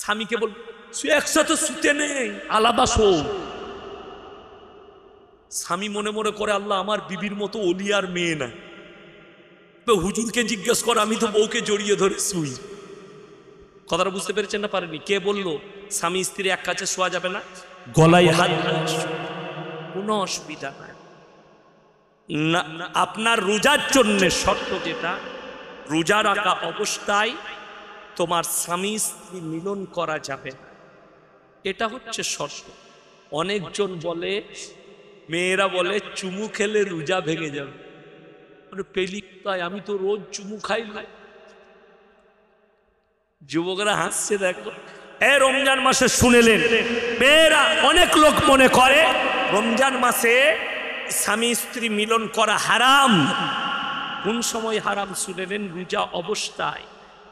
স্বামীকে বল একসাথে শুতে নেই, আলাদা শো। স্বামী মনে মনে করে আল্লাহ আমার বিবির মতো ওলিয়ার মেয়ে না, তো হুজুরকে জিজ্ঞেস কর, আমি তো বউকে জড়িয়ে ধরে শুই। কথাটা বুঝতে পেরেছেন না পারেনি? কে বললো স্বামী স্ত্রী এক কাছে শোয়া যাবে না? গলায় হাত, কোনো অসুবিধা নাই। আপনার রোজার জন্য শর্ত যেটা, রোজা রাখা অবস্থায় তোমার স্বামী স্ত্রী মিলন করা যাবে না, এটা হচ্ছে শর্ত। অনেকজন বলে, মেয়েরা বলে চুমু খেলে রোজা ভেঙে যাবে। পেলি তাই, আমি তো রোজ চুমু খাই না। যুবকরা হাসছে, দেখো রমজান মাসে শুনেলেন মেয়েরা, অনেক লোক মনে করে রমজান মাসে স্বামী স্ত্রী মিলন করা হারাম। কোন সময় হারাম শুনেলেন? রোজা অবস্থায়।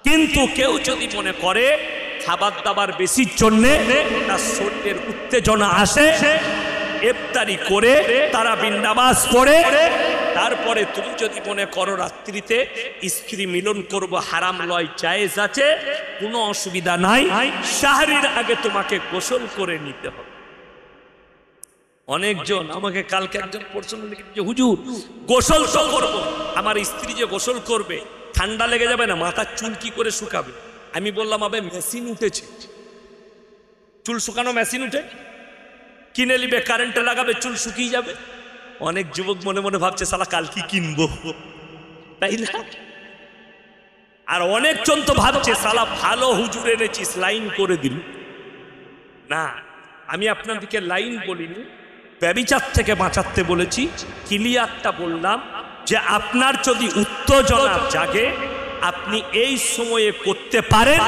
কিন্তু কেউ যদি মনে করে খাবার দাবার বেশির জন্যে তার শরীরের উত্তেজনা আসে, ইফতারি করে তারাবির নামাজ পড়ে তারপরে তুমি যদি মনে করো রাত্রিতে স্ত্রী মিলন করব, হারাম লয়, জায়েজ আছে, কোনো অসুবিধা নাই। সাহরির আগে তোমাকে গোসল করে নিতে হবে। অনেকজন আমাকে কালকে একজন প্রশ্ন লিখেছে, হুজুর গোসল তো করবো, আমার স্ত্রী যে গোসল করবে ঠান্ডা লেগে যাবে না, মাথার চুল কি করে শুকাবে? আমি বললাম আবে মেশিন উঠেছে, চুল শুকানো মেশিন উঠে, কিনে নিবে, কারেন্টে লাগাবে, চুল শুকিয়ে যাবে। অনেক যুবক মনে মনে ভাবছে শালা কাল কি কিনবো, তাই না? আর অনেকজন তো ভাবছে শালা ভালো হুজুর এনেছিস, লাইন করে দিল না। আমি আপনাদেরকে লাইন বলিনি, ব্যভিচার থেকে বাঁচাতে বলেছি। ক্লিয়ারটা বললাম যে আপনার যদি উত্তেজনা জাগে, আপনি এই সময়ে করতে পারেন।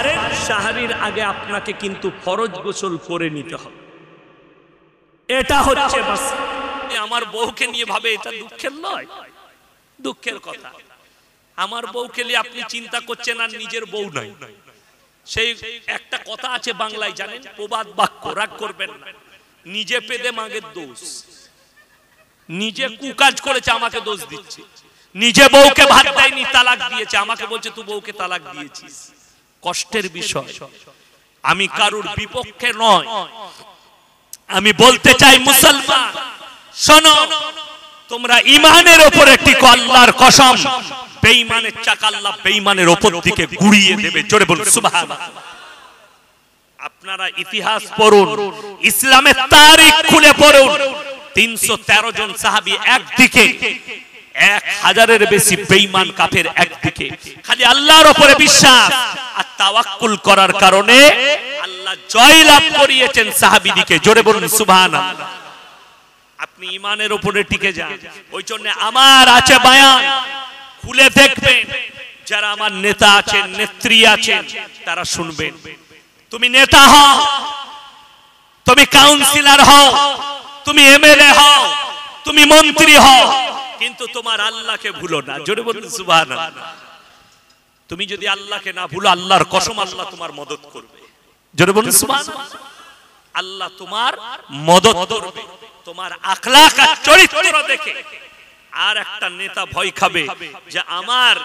সাহরির আগে আপনাকে কিন্তু ফরজ গোসল করে নিতে হবে। এটা হচ্ছে আমার বউকে নিয়ে ভাবে, এটা দুঃখের নয়, দুঃখের কথা। আমার বউকে নিয়ে আপনি চিন্তা করছেন আর নিজের বউ নাই। সেই একটা কথা আছে বাংলায়, জানেন, প্রবাদ বাক্য, রাগ করবেন না, নিজে পেদে মাগের দোষ। নিজে কুকাজ করেছে আমাকে দোষ দিচ্ছে, নিজে বউকে ভাত দেয়নি, তালাক দিয়েছে, আমাকে বলছে তুই বউকে তালাক দিয়েছিস। কষ্টের বিষয়। আমি কারুর বিপক্ষে নয়, আমি বলতে চাই মুসলমান শোনো, তোমরা ইমানের উপরে টিকো, আল্লাহর কসম বেঈমানের চাকা আল্লাহ বেঈমানের উপর দিকে ঘুরিয়ে দেবে। জোরে বলুন সুবহানাল্লাহ। আপনারা ইতিহাস পড়ুন, ইসলামের তারিখ খুলে পড়ুন। 313 জন সাহাবী একদিকে, 1000-এর বেশি বেঈমান কাফের একদিকে। খালি আল্লাহর উপরে বিশ্বাস আর তাওয়াক্কুল করার কারণে আল্লাহ জয়লাভ করিয়েছেন সাহাবীদিকে। জোরে বলুন সুবহানাল্লাহ। আপনি ইমানের উপরে টিকে যান। ওই জন্য আমার আছে বয়ান, খুলে দেখবেন। যারা আমার নেতা আছেন, নেত্রী আছেন, তারা শুনবেন। তুমি নেতা হও, তুমি কাউন্সিলর হও, তুমি এমএলএ হও, তুমি মন্ত্রী হও, কিন্তু তোমার আল্লাহকে ভুলো না। জোরে বলুন সুবহানাল্লাহ। তুমি যদি আল্লাহকে না ভুলো, আল্লাহর কসম আল্লাহ তোমার মদদ করবে। জোরে বলুন সুবহানাল্লাহ। আল্লাহ তোমার মদদ করবে তোমার আখলাক আর চরিত্র দেখে। আর একটা নেতা ভয় খাবে যে আমার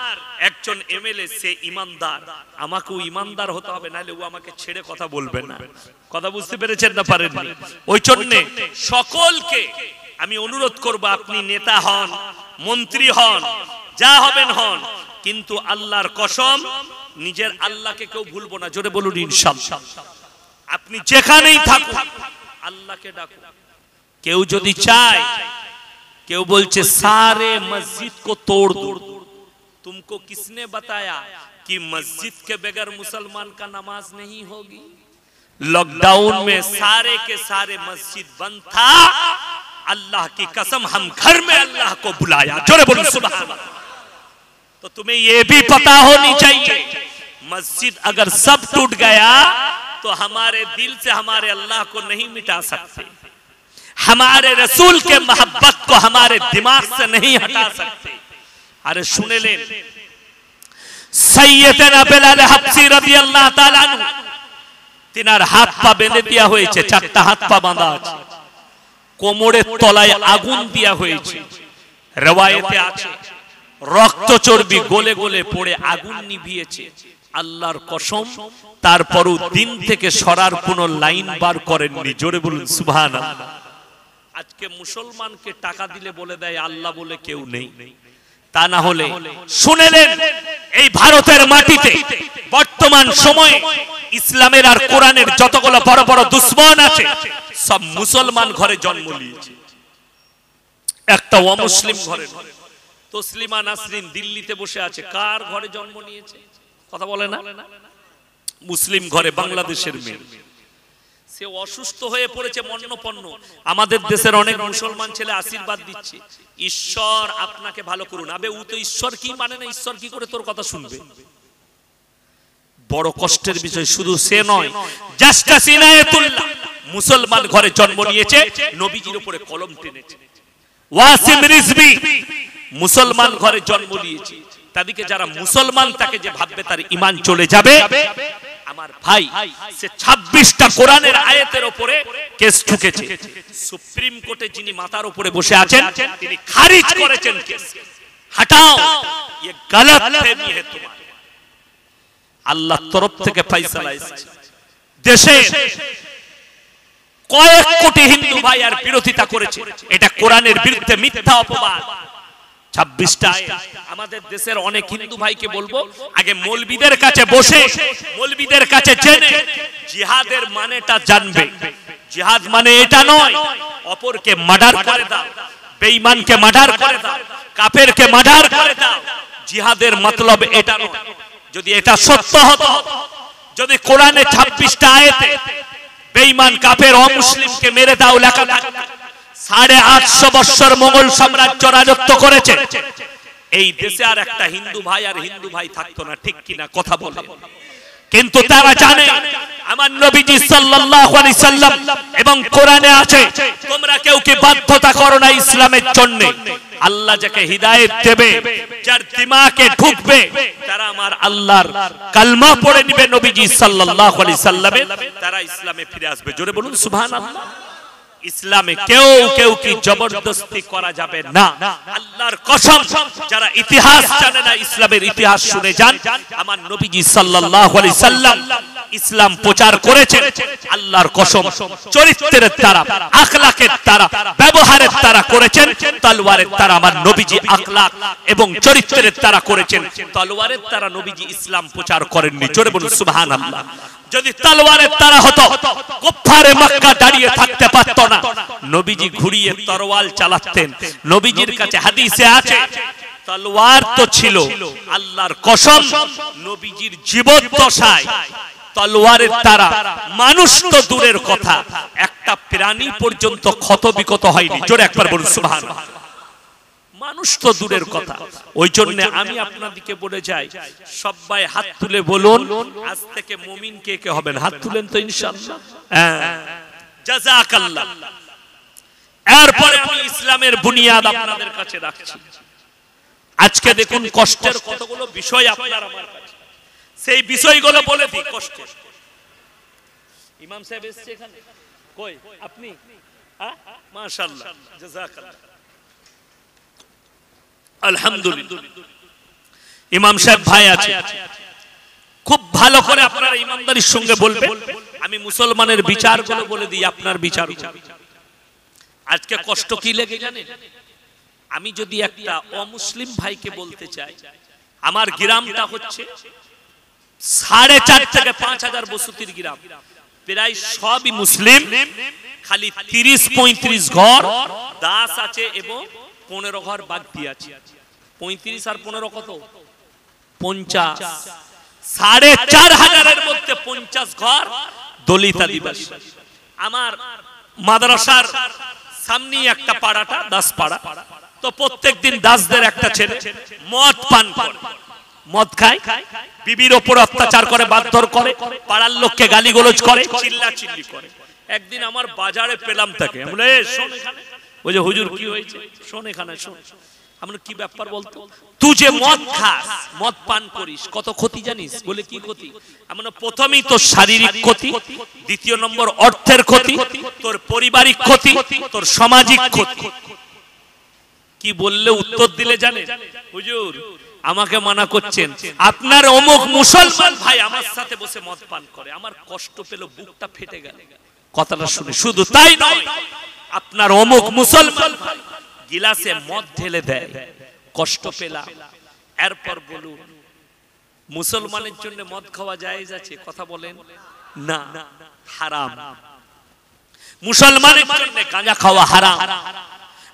একজন এমএলএ সে ইমানদার, আমাকেও ইমানদার হতে হবে, নাহলে ও আমাকে ছেড়ে কথা বলবে না। কথা বুঝতে পেরেছেন না পারেননি? ওই জন্য সকলকে আমি অনুরোধ করব, আপনি নেতা হন, মন্ত্রী হন, যা হবেন হন, কিন্তু আল্লাহর কসম নিজের আল্লাহকে কেউ ভুলবো না। জোরে বলুন ইনশাআল্লাহ। আপনি যেখানেই থাকুন আল্লাহকে ডাকুন। কেউ যদি চায়, কেউ বলছে सारे मस्जिद को तोड़ दो, तुमको किसने बताया कि मस्जिद के बगैर मुसलमान का नमाज नहीं होगी? लॉकडाउन में सारे के सारे मस्जिद बंद था, अल्लाह की कसम हम घर में अल्लाह को बुलाया। जोरे बोलो सुभान अल्लाह। तो तुम्हें ये भी पता होनी चाहिए, मस्जिद अगर सब टूट गया तो हमारे दिल से हमारे अल्लाह को नहीं मिटा सकते, हमारे रसूल के मोहब्बत को हमारे दिमाग से नहीं हटा सकते। अरे सुने लें, सैयदना बिलाल हबशी রাদিয়াল্লাহু তাআলা আনহু, তিনার হাত পা বেঁধে দেওয়া হয়েছে, চারটা হাত পা বাঁধা আছে, কোমরের তলায় আগুন দেওয়া হয়েছে। রওয়ায়েতে আছে রক্ত চর্বি গলে গলে পড়ে আগুন নিভিয়েছে। আল্লাহর কসম তারপরও দিন থেকে সরার কোনো লাইন বার করেননি। জোরে বলুন সুবহানাল্লাহ। আজকে মুসলমানকে টাকা দিলে বলে দেয় আল্লাহ বলে কেউ নেই। তা না হলে শুনেলেন এই ভারতের মাটিতে বর্তমান সময়ে ইসলামের আর কোরআনের যতগুলো বড় বড় দুশ্মন আছে সব মুসলমান ঘরে জন্ম নিয়েছে, একটা অমুসলিম ঘরে। তসলিমা নাসরিন দিল্লিতে বসে আছে, কার ঘরে জন্ম নিয়েছে? কথা বলে না? মুসলিম ঘরে, বাংলাদেশের মেয়ে। সে অসুস্থ হয়ে পড়েছে মন্নপন্ন। আমাদের দেশের অনেক মুসলমান ছেলে আশীর্বাদ দিচ্ছে, ঈশ্বর আপনাকে ভালো করুন। আবে ও তো ঈশ্বর কি মানে না, ঈশ্বর কি করে তোর কথা শুনবে? বড় কষ্টের বিষয়। শুধু সে নয়, জাস্টাস ইনায়েতুল্লাহ মুসলমান ঘরে জন্ম নিয়েছে, নবীজির উপরে কলম টেনেছে। ওয়াসিম রিজভী মুসলমান ঘরে জন্ম নিয়েছে, তাদেরকে যারা মুসলমান তাকে যে ভাববে তার ঈমান চলে যাবে। আমার ভাই সে 26টা কোরআনের আয়াতের উপরে কেস ঠুকেছে। সুপ্রিম কোর্টে যিনি মাথার উপরে বসে আছেন তিনি খারিজ করেছেন কেস। হটাও, ये गलत फहमी है तुम्हारी। আল্লাহর তরফ থেকে ফয়সালা এসেছে। দেশে কয়েক কোটি হিন্দু ভাই আর বিরোধিতা করেছে, এটা কোরআনের বিরুদ্ধে মিথ্যা অপবাদ। 26টা আমাদের দেশের অনেক হিন্দু ভাইকে বলবো, আগে মৌলবীদের কাছে বসে, মৌলবীদের কাছে জেনে জিহাদের মানেটা জানবে। জিহাদ মানে এটা নয় অপরকে মার্ডার করে দাও, বেঈমানকে মার্ডার করে দাও, কাফেরকে মার্ডার করে দাও। জিহাদের মতলব এটা নয়। যদি এটা সত্য হতো, যদি কোরআনে 26টা আয়াতে বেঈমান কাফের অমুসলিমকে মেরে দাও লেখা থাকতো, 850 বছর মোগল সাম্রাজ্য রাজত্ব করেছে, এই দেশে আর একটা হিন্দু ভাই আর হিন্দু ভাই থাকতো না। ঠিক কিনা কথা বলে? কিন্তু তারা জানে আমার নবীজি সাল্লাল্লাহু আলাইহি সাল্লাম এবং কোরআনে আছে, তোমরা কেউ কি বাধ্যতা করো না ইসলামের জন্য। আল্লাহ যাকে হিদায়াত দেবে, যার দিমাগে ঢুকবে, তারা আমার আল্লাহর কালমা পড়ে নিবে নবীজি সাল্লাল্লাহু আলাইহি সাল্লামের, তারা ইসলামে ফিরে আসবে। জোরে বলুন সুবহানাল্লাহ। ইসলামে কেউ কেউ কি জবরদস্তি করা যাবে না। আল্লাহর কসম, যারা ইতিহাস জানে না ইসলামের ইতিহাস শুনে যান। আমার নবীজি সাল্লাল্লাহু আলাইহি সাল্লাম ইসলাম প্রচার করেছেন, আল্লাহর কসম চরিত্রের দ্বারা, আখলাকের দ্বারা, ব্যবহারের দ্বারা করেছেন। তলোয়ারের দ্বারা আমার নবীজি আখলাক এবং চরিত্রের দ্বারা করেছেন, তলোয়ারের দ্বারা নবীজি ইসলাম প্রচার করেননি। জোরে বলুন সুবহানাল্লাহ। যদি তলোয়ারের দ্বারা হতো, কুফারে মক্কা দাঁড়িয়ে থাকতে পারত না। নবীজি ঘুরিয়ে তরোয়াল চালাতেন। নবীজির কাছে হাদিসে আছে তলোয়ার তো ছিল, আল্লাহর কসম নবীজির জীবদ্দশায় তলোয়ারের দ্বারা মানুষ তো দূরের কথা, একটা প্রাণী পর্যন্ত ক্ষত বিক্ষত হয়নি। জোরে একবার বলুন সুবহানাল্লাহ। মানুষ তো দূরের কথা। ওই জন্য আমি আপনাদেরকে বলে যাই, সবাই হাত তুলে বলুন আজ থেকে মুমিন কে কে হবেন। হাত তুলেন তো ইনশাআল্লাহ। জাযাকাল্লাহ। এরপরে আমি ইসলামের বুনিয়াদ আপনাদের কাছে রাখছি। আজকে দেখুন কষ্টের কতগুলো বিষয় আপনার আমার কাছে, সেই বিষয়গুলো বলে দিই। কষ্ট। ইমাম সাহেব এসেছে এখানে? কই আপনি? মাশাআল্লাহ, জাযাকাল্লাহ, আলহামদুলিল্লাহ। ইমাম সাহেব ভাই আছে, খুব ভালো করে আপনারা ইমানদারির সঙ্গে বলবেন। আমি মুসলমানের বিচারগুলো বলে দিই, আপনার বিচার। আজকে কষ্ট কি লেগে জানেন? আমি যদি একটা অমুসলিম ভাইকে বলতে চাই, আমার গ্রামটা হচ্ছে 4.5 থেকে 5,000 বসতির গ্রাম, প্রায় সবই মুসলিম, খালি 30-35 ঘর দাস আছে এবং 15 ঘর বাগদি আছে। 35 আর 15 কত? 50। 4,500 এর মধ্যে 50 ঘর দলিত আদিবাসী। আমার মাদ্রাসার সামনে একটা পাড়াটা দাস পাড়া, তো প্রত্যেকদিন দাসদের একটা ছেলে মদ পান করে, মদ খায়, বিবির ওপর অত্যাচার করে, মারধর করে, পাড়ার লোককে গালিগালাজ করে, চিল্লাচিল্লি করে। একদিন আমার বাজারে পেলাম তাকে, আমি বলে শোন এখানে। ওই যে হুজুর কি হয়েছে? শোন এখানে, শোন। আমরা কি ব্যাপার বলতো? তুই যে মদ খাস, মদ পান করিস, কত ক্ষতি জানিস? বলে কি ক্ষতি? আমরা প্রথমেই তোর শারীরিক ক্ষতি, দ্বিতীয় নম্বর অর্থের ক্ষতি, তোর পারিবারিক ক্ষতি, তোর সামাজিক ক্ষতি। কি বললে উত্তর দিলে জানেন? হুজুর আমাকে মানা করছেন, আপনার অমুক মুসলমান ভাই আমার সাথে বসে মদ পান করে, আমার কষ্ট পেল, বুকটা ফেটে গেল কথাটা শুনে। শুধু তাই নয়, আপনার অমুক মুসলমান ভাই গিলাসে মদ ঢেলে দেয়, কষ্ট পেলাম। এরপর বলুন, মুসলমানের জন্য মদ খাওয়া জায়েজ আছে? কথা বলেন না, হারাম। মুসলমানের জন্য গাঁজা খাওয়া হারাম,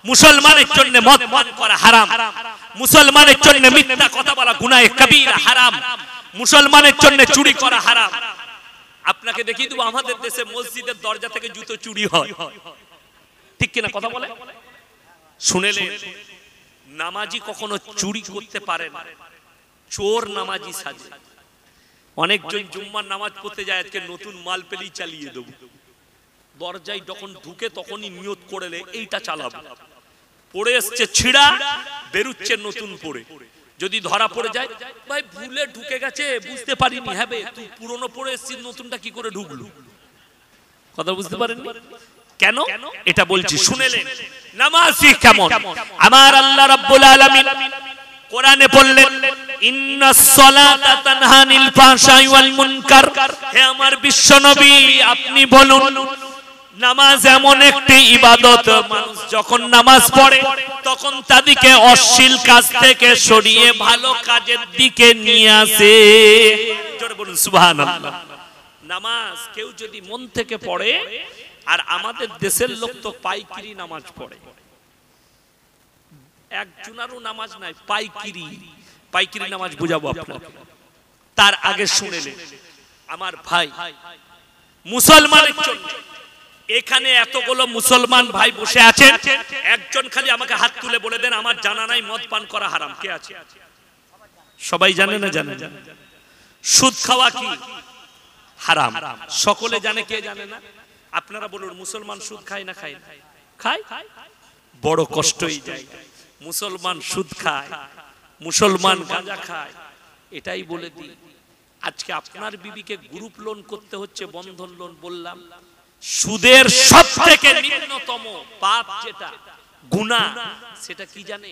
মুসলমানের জন্য মদ পান করা হারাম, মুসলমানের জন্য মিথ্যা কথা বলা গুনাহ কবিরা হারাম, মুসলমানের জন্য চুরি করা হারাম। আপনাকে দেখিয়ে দেব, আমাদের দেশে মসজিদের দরজা থেকে জুতো চুরি হয়, ঠিক কিনা কথা বলে? শুনেলেন, নামাজি কখনো চুরি করতে পারে না, চোর নামাজি সাজে। অনেকজন জুম্মার নামাজ পড়তে যায়, আজকে নতুন মাল পেলেই চালিয়ে দেবো, দরজায় যখন ঢুকে তখনই নিয়ত করেলে এইটা চালাবো, পড়ে এসছে ছিড়া, বেরুচ্ছে নতুন পড়ে। যদি ধরা পড়ে যায়, ভাই ভুলে ঢুকে গেছে বুঝতে পারিনি, হ্যাঁ তুই পুরনো পড়ে এসছিস, নতুনটা কি করে ঢুকলো? কথা বুঝতে পারেননি কেন? এটা বলছি শুনেলেন, নামাজি কেমন? আমার আল্লাহ রাব্বুল আলামিন কোরআনে বললেন, ইন্নাস সালাতা তানহা আনিল ফাহশাই ওয়াল মুনকার। হে আমার বিশ্ব নবী, আপনি বলুন, নামাজ এমন একটি ইবাদত, মানুষ যখন নামাজ পড়ে তখন তাদেরকে অশ্লীল কাজ থেকে সরিয়ে ভালো কাজের দিকে নিয়ে আসে। জোরে বলুন সুবহানাল্লাহ। নামাজ কেউ যদি মন থেকে পড়ে, আর আমাদের দেশের লোক তো পাইকিরি নামাজ পড়ে, একজনারও নামাজ নাই, পাইকিরি। পাইকিরি নামাজ বুঝাবো আপনাকে। তার আগে শুনেলেন, আমার ভাই মুসলমানের জন্য এখানে এতগুলো মুসলমান ভাই বসে আছেন, একজন খালি আমাকে হাত তুলে বলে দেন আমার জানা নাই মদ পান করা হারাম। কে আছে? সবাই জানে না? জানে। সুদ খাওয়া কি হারাম? সকলে জানে। কে জানে না? আপনারা বলুন, মুসলমান সুদ খায় না খায়? খায়। বড় কষ্ট এই জায়গায়, মুসলমান সুদ খায়, মুসলমান গাঁজা খায়। এটাই বলে দিই, আজকে আপনার বিবিকে গ্রুপ লোন করতে হচ্ছে, বন্ধন লোন। বললাম, সুদের সবথেকে নিম্নতম পাপ যেটা গুনাহ, সেটা কি জানে?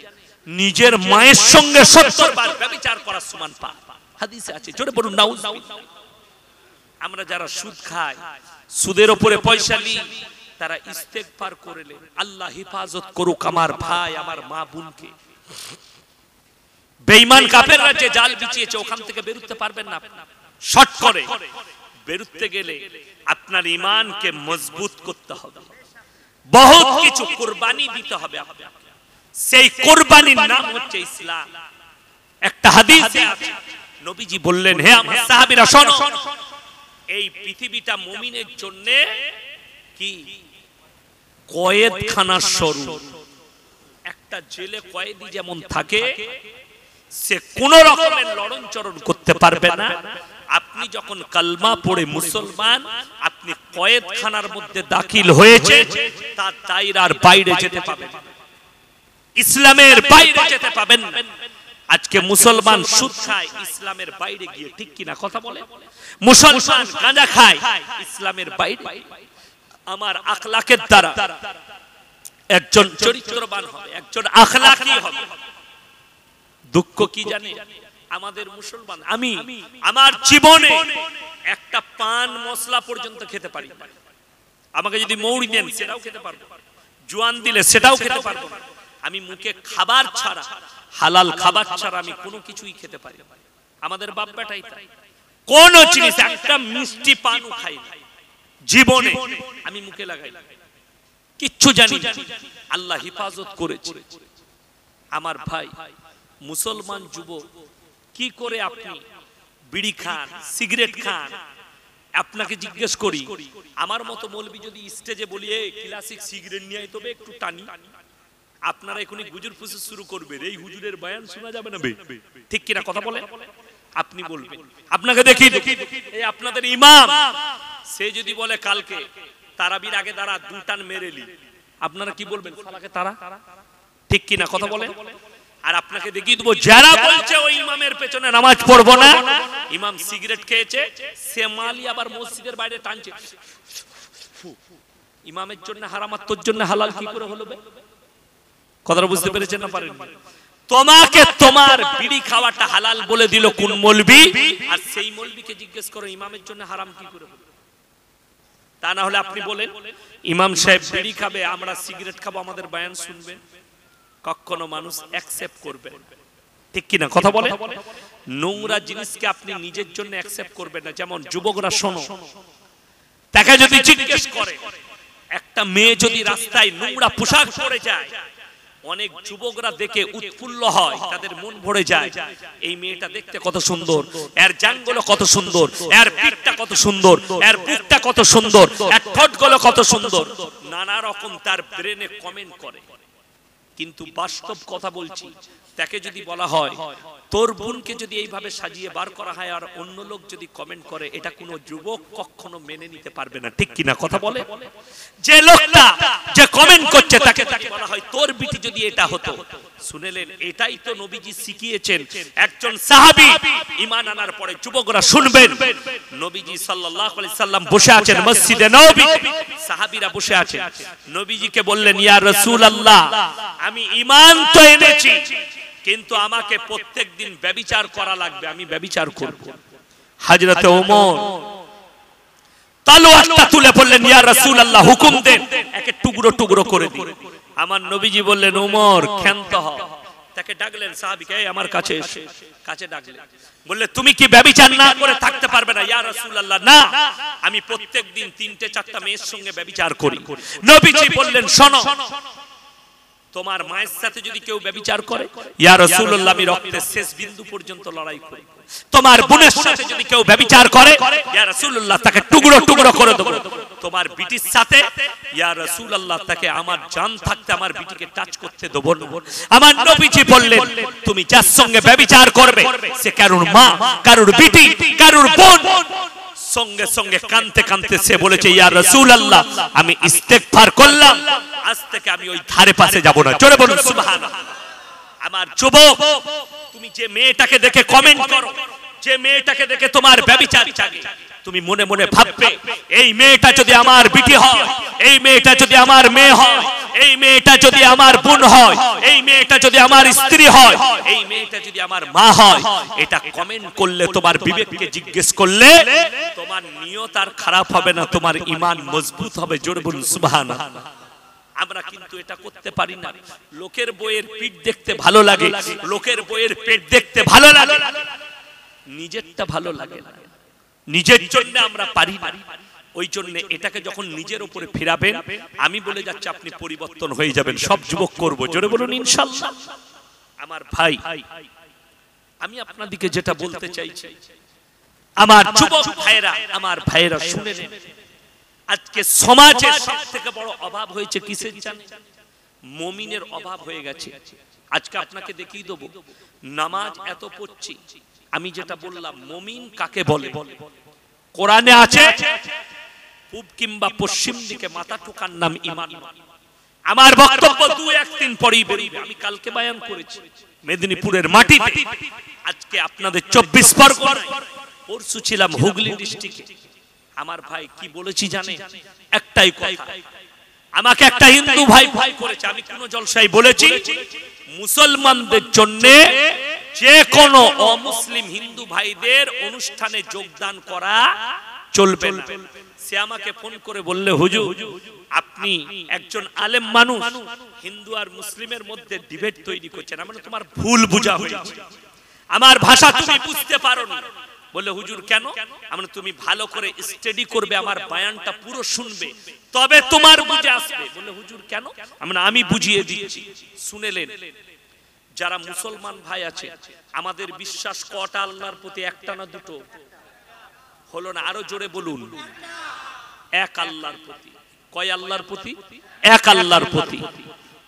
নিজের মায়ের সঙ্গে 70 বার ব্যভিচার করার সমান পাপ, হাদিসে আছে। জোরে বলুন নাউজুবিল্লাহ। আমরা যারা সুদ খাই, সুদের উপরে পয়সা নিই, তারা ইস্তেগফার করলে আল্লাহ হেফাজত করুক আমার ভাই, আমার মা বোনকে। বেঈমান কাফেররা যে জাল বিছিয়েছে, ওখান থেকে বেরোতে পারবেন না। শর্ট করে বেরোতে গেলে আপনার ঈমানকে মজবুত করতে হবে, বহুত কিছু কুরবানি দিতে হবে আপনাকে। সেই কুরবানির নাম হচ্ছে ইসলাম। একটা হাদিসে আছে, নবীজি বললেন, হে আমার সাহাবীরা শোনো, এই পৃথিবীটা মুমিনের জন্য কি কয়েদখানার স্বরূপ। একটা জেলে কয়েদি যেমন থাকে, সে কোন রকমের লড়নচরণ করতে পারবে না। আপনি যখন কালমা পড়ে মুসলমান, আপনি কয়েদখানার মধ্যে দাখিল হয়েছে, তার দায়রার বাইরে যেতে পাবেন, ইসলামের বাইরে যেতে পাবেন না। আজকে মুসলমান সুদ খায় ইসলামের বাইরে গিয়ে, ঠিক কিনা কথা বলে? মুসলমান গাঁজা খায় ইসলামের বাইরে। আমার আখলাকের দ্বারা একজন চরিত্রবান হবে, একজন আখলাকি হবে। দুঃখ কি জানে? আমাদের মুসলমান, আমি আমার জীবনে একটা পান মশলা পর্যন্ত খেতে পারি। আমাকে যদি মৌরি দেন সেটাও খেতে পারবো, জোয়ান দিলে সেটাও খেতে পারবো। আমি মুখে খাবার ছাড়া, হালাল খাবার ছাড়া আমি কোনো কিছুই খেতে পারি। আমাদের বাপ বেটাই তাই, কোন জিনিস একটা মিষ্টি পানও খাই না জীবনে, আমি মুখে লাগাই কিচ্ছু জানি না। আল্লাহ হেফাজত করেছে। আমার ভাই মুসলমান যুবক, কি করে আপনি বিড়ি খান, সিগারেট খান? আপনাকে জিজ্ঞেস করি, আমার মতো মৌলবি যদি স্টেজে বলি এই ক্লাসিক সিগারেট নিয়ে আয় তবে একটু টানি, আপনারা এখনই গুজুর ফুসুর শুরু করবেন, এই হুজুরের বয়ান শোনা যাবে না, ঠিক কিনা কথা বলে? আপনি বলবেন, আপনাকে দেখি এই আপনাদের ইমাম, সে যদি বলে কালকে তারাবির আগে দাঁড়া 2 টান মেরেলি, আপনারা কি বলবেন? সালাকে তারা, ঠিক কিনা কথা বলে? আর আপনাকে দেখিয়ে দেবো, যারা বলছে ওই ইমামের পেছনে নামাজ পড়বো না, ইমাম সিগারেট খেয়েছে, সে মালি আবার মসজিদের বাইরে টানছে। ইমামের জন্য হারাম আর তোর জন্য হালাল কি করে হলো? কথাটা বুঝতে পেরেছেন না পারেন? তোমাকে তোমার বিড়ি খাওয়াটা হালাল বলে দিল কোন মৌলবি, আর সেই মৌলবিকে জিজ্ঞেস করো ইমামের জন্য হারাম কি করে বলে। তা না হলে আপনি বলেন ইমাম সাহেব বিড়ি খাবে, আমরা সিগারেট খাবো, আমাদের বয়ান শুনবেন, কখনো মানুষ অ্যাকসেপ্ট করবে ঠিক কিনা কথা বলে। নোংরা জিনিসকে আপনি নিজের জন্য অ্যাকসেপ্ট করবেন না। যেমন যুবকরা শোনো, তাকে যদি জিজ্ঞেস করে, একটা মেয়ে যদি রাস্তায় নোংরা পোশাক পরে যায়, অনেক যুবকরা দেখে উৎফুল্ল হয়, তাদের মন ভরে যায়, এই মেয়েটা দেখতে কত সুন্দর, এর জাঙ্গলো কত সুন্দর, এর পিঠটা কত সুন্দর, এর বুকটা কত সুন্দর, এর ঠোঁটগুলো কত সুন্দর, নানা রকম তার ব্রেনে কমেন্ট করে। কিন্তু বাস্তব কথা বলছি, তাকে যদি বলা হয় তোর বোনকে যদি এইভাবে সাজিয়ে বার করা হয় আর অন্য লোক যদি কমেন্ট করে, এটা কোনো যুবক কখনো মেনে নিতে পারবে না ঠিক কিনা কথা বলে। যে লোকটা যে কমেন্ট করছে তাকে বলা হয় তোর বিটি যদি এটা হতো। শুনেলেন, এটাই তো নবীজি শিখিয়েছেন। একজন সাহাবী ঈমান আনার পরে যুবকরা শুনবেন, নবীজি সাল্লাল্লাহু আলাইহি সাল্লাম বসে আছেন মসজিদে নববীতে, সাহাবীরা বসে আছেন, নবীজিকে বললেন ইয়া রাসূলুল্লাহ, আমি ঈমান তো এনেছি, কিন্তু আমাকে প্রত্যেকদিন ব্যভিচার করা লাগবে, আমি ব্যভিচার করব। হযরতে ওমর তলোয়ারটা তুলে বললেন ইয়া রাসূলুল্লাহ, হুকুম দেন, একে টুকরো টুকরো করে দিন। আমার নবীজি বললেন ওমর ক্ষান্ত হও। তাকে ডাকলেন, সাহাবীকে আমার কাছে এসে, কাছে ডাকলেন, বললে তুমি কি ব্যভিচার না করে থাকতে পারবে না? ইয়া রাসূলুল্লাহ, না, আমি প্রত্যেকদিন 3-4টা মেয়ের সঙ্গে ব্যভিচার করি। নবীজি বললেন শোনো, তোমার মায়ের সাথে যদি কেউ ব্যভিচার করে, ইয়া রাসূলুল্লাহ, আমি রক্তের শেষ বিন্দু পর্যন্ত লড়াই করি। তোমার বোনের সাথে যদি কেউ ব্যভিচার করে, ইয়া রাসূলুল্লাহ, তাকে টুকরো টুকরো করে দেব। তোমার বিটির সাথে, ইয়া রাসূলুল্লাহ, তাকে আমার জান থাকতে আমার বিটিকে টাচ করতে দেব না। আমার নবীজি বললেন তুমি যার সঙ্গে ব্যভিচার করবে, সে কারুর মা, কারুর বিটি, কারুর বোন। সঙ্গে সঙ্গে কাঁদতে কাঁদতে সে বলেছে ইয়া রাসূলুল্লাহ, আমি ইস্তেগফার করলাম, আজ থেকে আমি ওই ধারে পাশে যাব না। জোরে বলুন সুবহানাল্লাহ। আমার যুবক, তুমি যে মেয়েটাকে দেখে কমেন্ট করো, যে মেয়েটাকে দেখে তোমার ব্যভিচার জাগে, তুমি মনে মনে ভাববে এই মেয়েটা যদি আমার বিটি হয়, এই মেয়েটা যদি আমার মেয়ে হয়, এই মেয়েটা যদি আমার বোন হয়, এই মেয়েটা যদি আমার স্ত্রী হয়, এই মেয়েটা যদি আমার মা হয়। এটা কমেন্ট করলে, তোমার বিবেককে জিজ্ঞেস করলে, তোমার নিয়ত আর খারাপ হবে না, তোমার ঈমান মজবুত হবে। জোরে বলুন সুবহানাল্লাহ। আমরা কিন্তু এটা করতে পারি না। লোকের বইয়ের পিঠ দেখতে ভালো লাগে, লোকের বইয়ের পেট দেখতে ভালো লাগে, নিজেরটা ভালো লাগে না। নিজের জন্য আমরা পারি না। ওই জন্য এটাকে যখন নিজের উপরে ফিরাবেন, আমি বলে যাচ্ছি আপনি পরিবর্তন হয়ে যাবেন। সব যুবক করব, জোরে বলুন ইনশাআল্লাহ। আমার ভাই, আমি আপনাদেরকে যেটা বলতে চাইছি, আমার যুবক ভাইরা, আমার ভাইরা শুনে নেন, আজকে সমাজে সবথেকে বড় অভাব হয়েছে কিসের জানেন? মুমিনের অভাব হয়ে গেছে। আজকে আপনাকে দেখিয়ে দেব, নামাজ এত পড়ছি, আমি যেটা বললাম মুমিন কাকে বলে, কোরআনে আছে পূব কিংবা পশ্চিম দিকে মাথা ঠোকার নাম ঈমান। আমার বক্তব্য 2-1 পরেই বেরিয়ে, আমি কালকে বয়ান করেছি মেদিনীপুরের মাটিতে, আজকে আপনাদের 24 পরগনায়, পরশু ছিলাম হুগলি ডিস্ট্রিক্টে। আমার ভাই কি বলেছি জানে? একটাই কথা, আমাকে একটা হিন্দু ভাই ভাই করেছে, আমি কোন জলসায় বলেছি মুসলমানদের জন্য যে কোনো অমুসলিম হিন্দু ভাইদের অনুষ্ঠানে যোগদান করা চলবে না। সে আমাকে ফোন করে বললে হুজুর, আপনি একজন আলেম মানুষ, হিন্দু আর মুসলিমের মধ্যে ডিবেট তৈরি করছেন, মানে তোমার ভুল বুঝা হয়েছে, আমার ভাষা তুমি বুঝতে পারো না। বলে হুজুর কেন? আমরা তুমি ভালো করে স্টাডি করবে, আমার বয়ানটা পুরো শুনবে, তবে তোমার বুঝে আসবে। বলে হুজুর কেন? আমরা আমি বুঝিয়ে দিচ্ছি, শুনেলেন। যারা মুসলমান ভাই আছে, আমাদের বিশ্বাস কটা আল্লাহর প্রতি? একটা না দুটো? হলো না, আরো জোরে বলুন। এক আল্লাহর প্রতি। কয় আল্লাহর প্রতি? এক আল্লাহর প্রতি।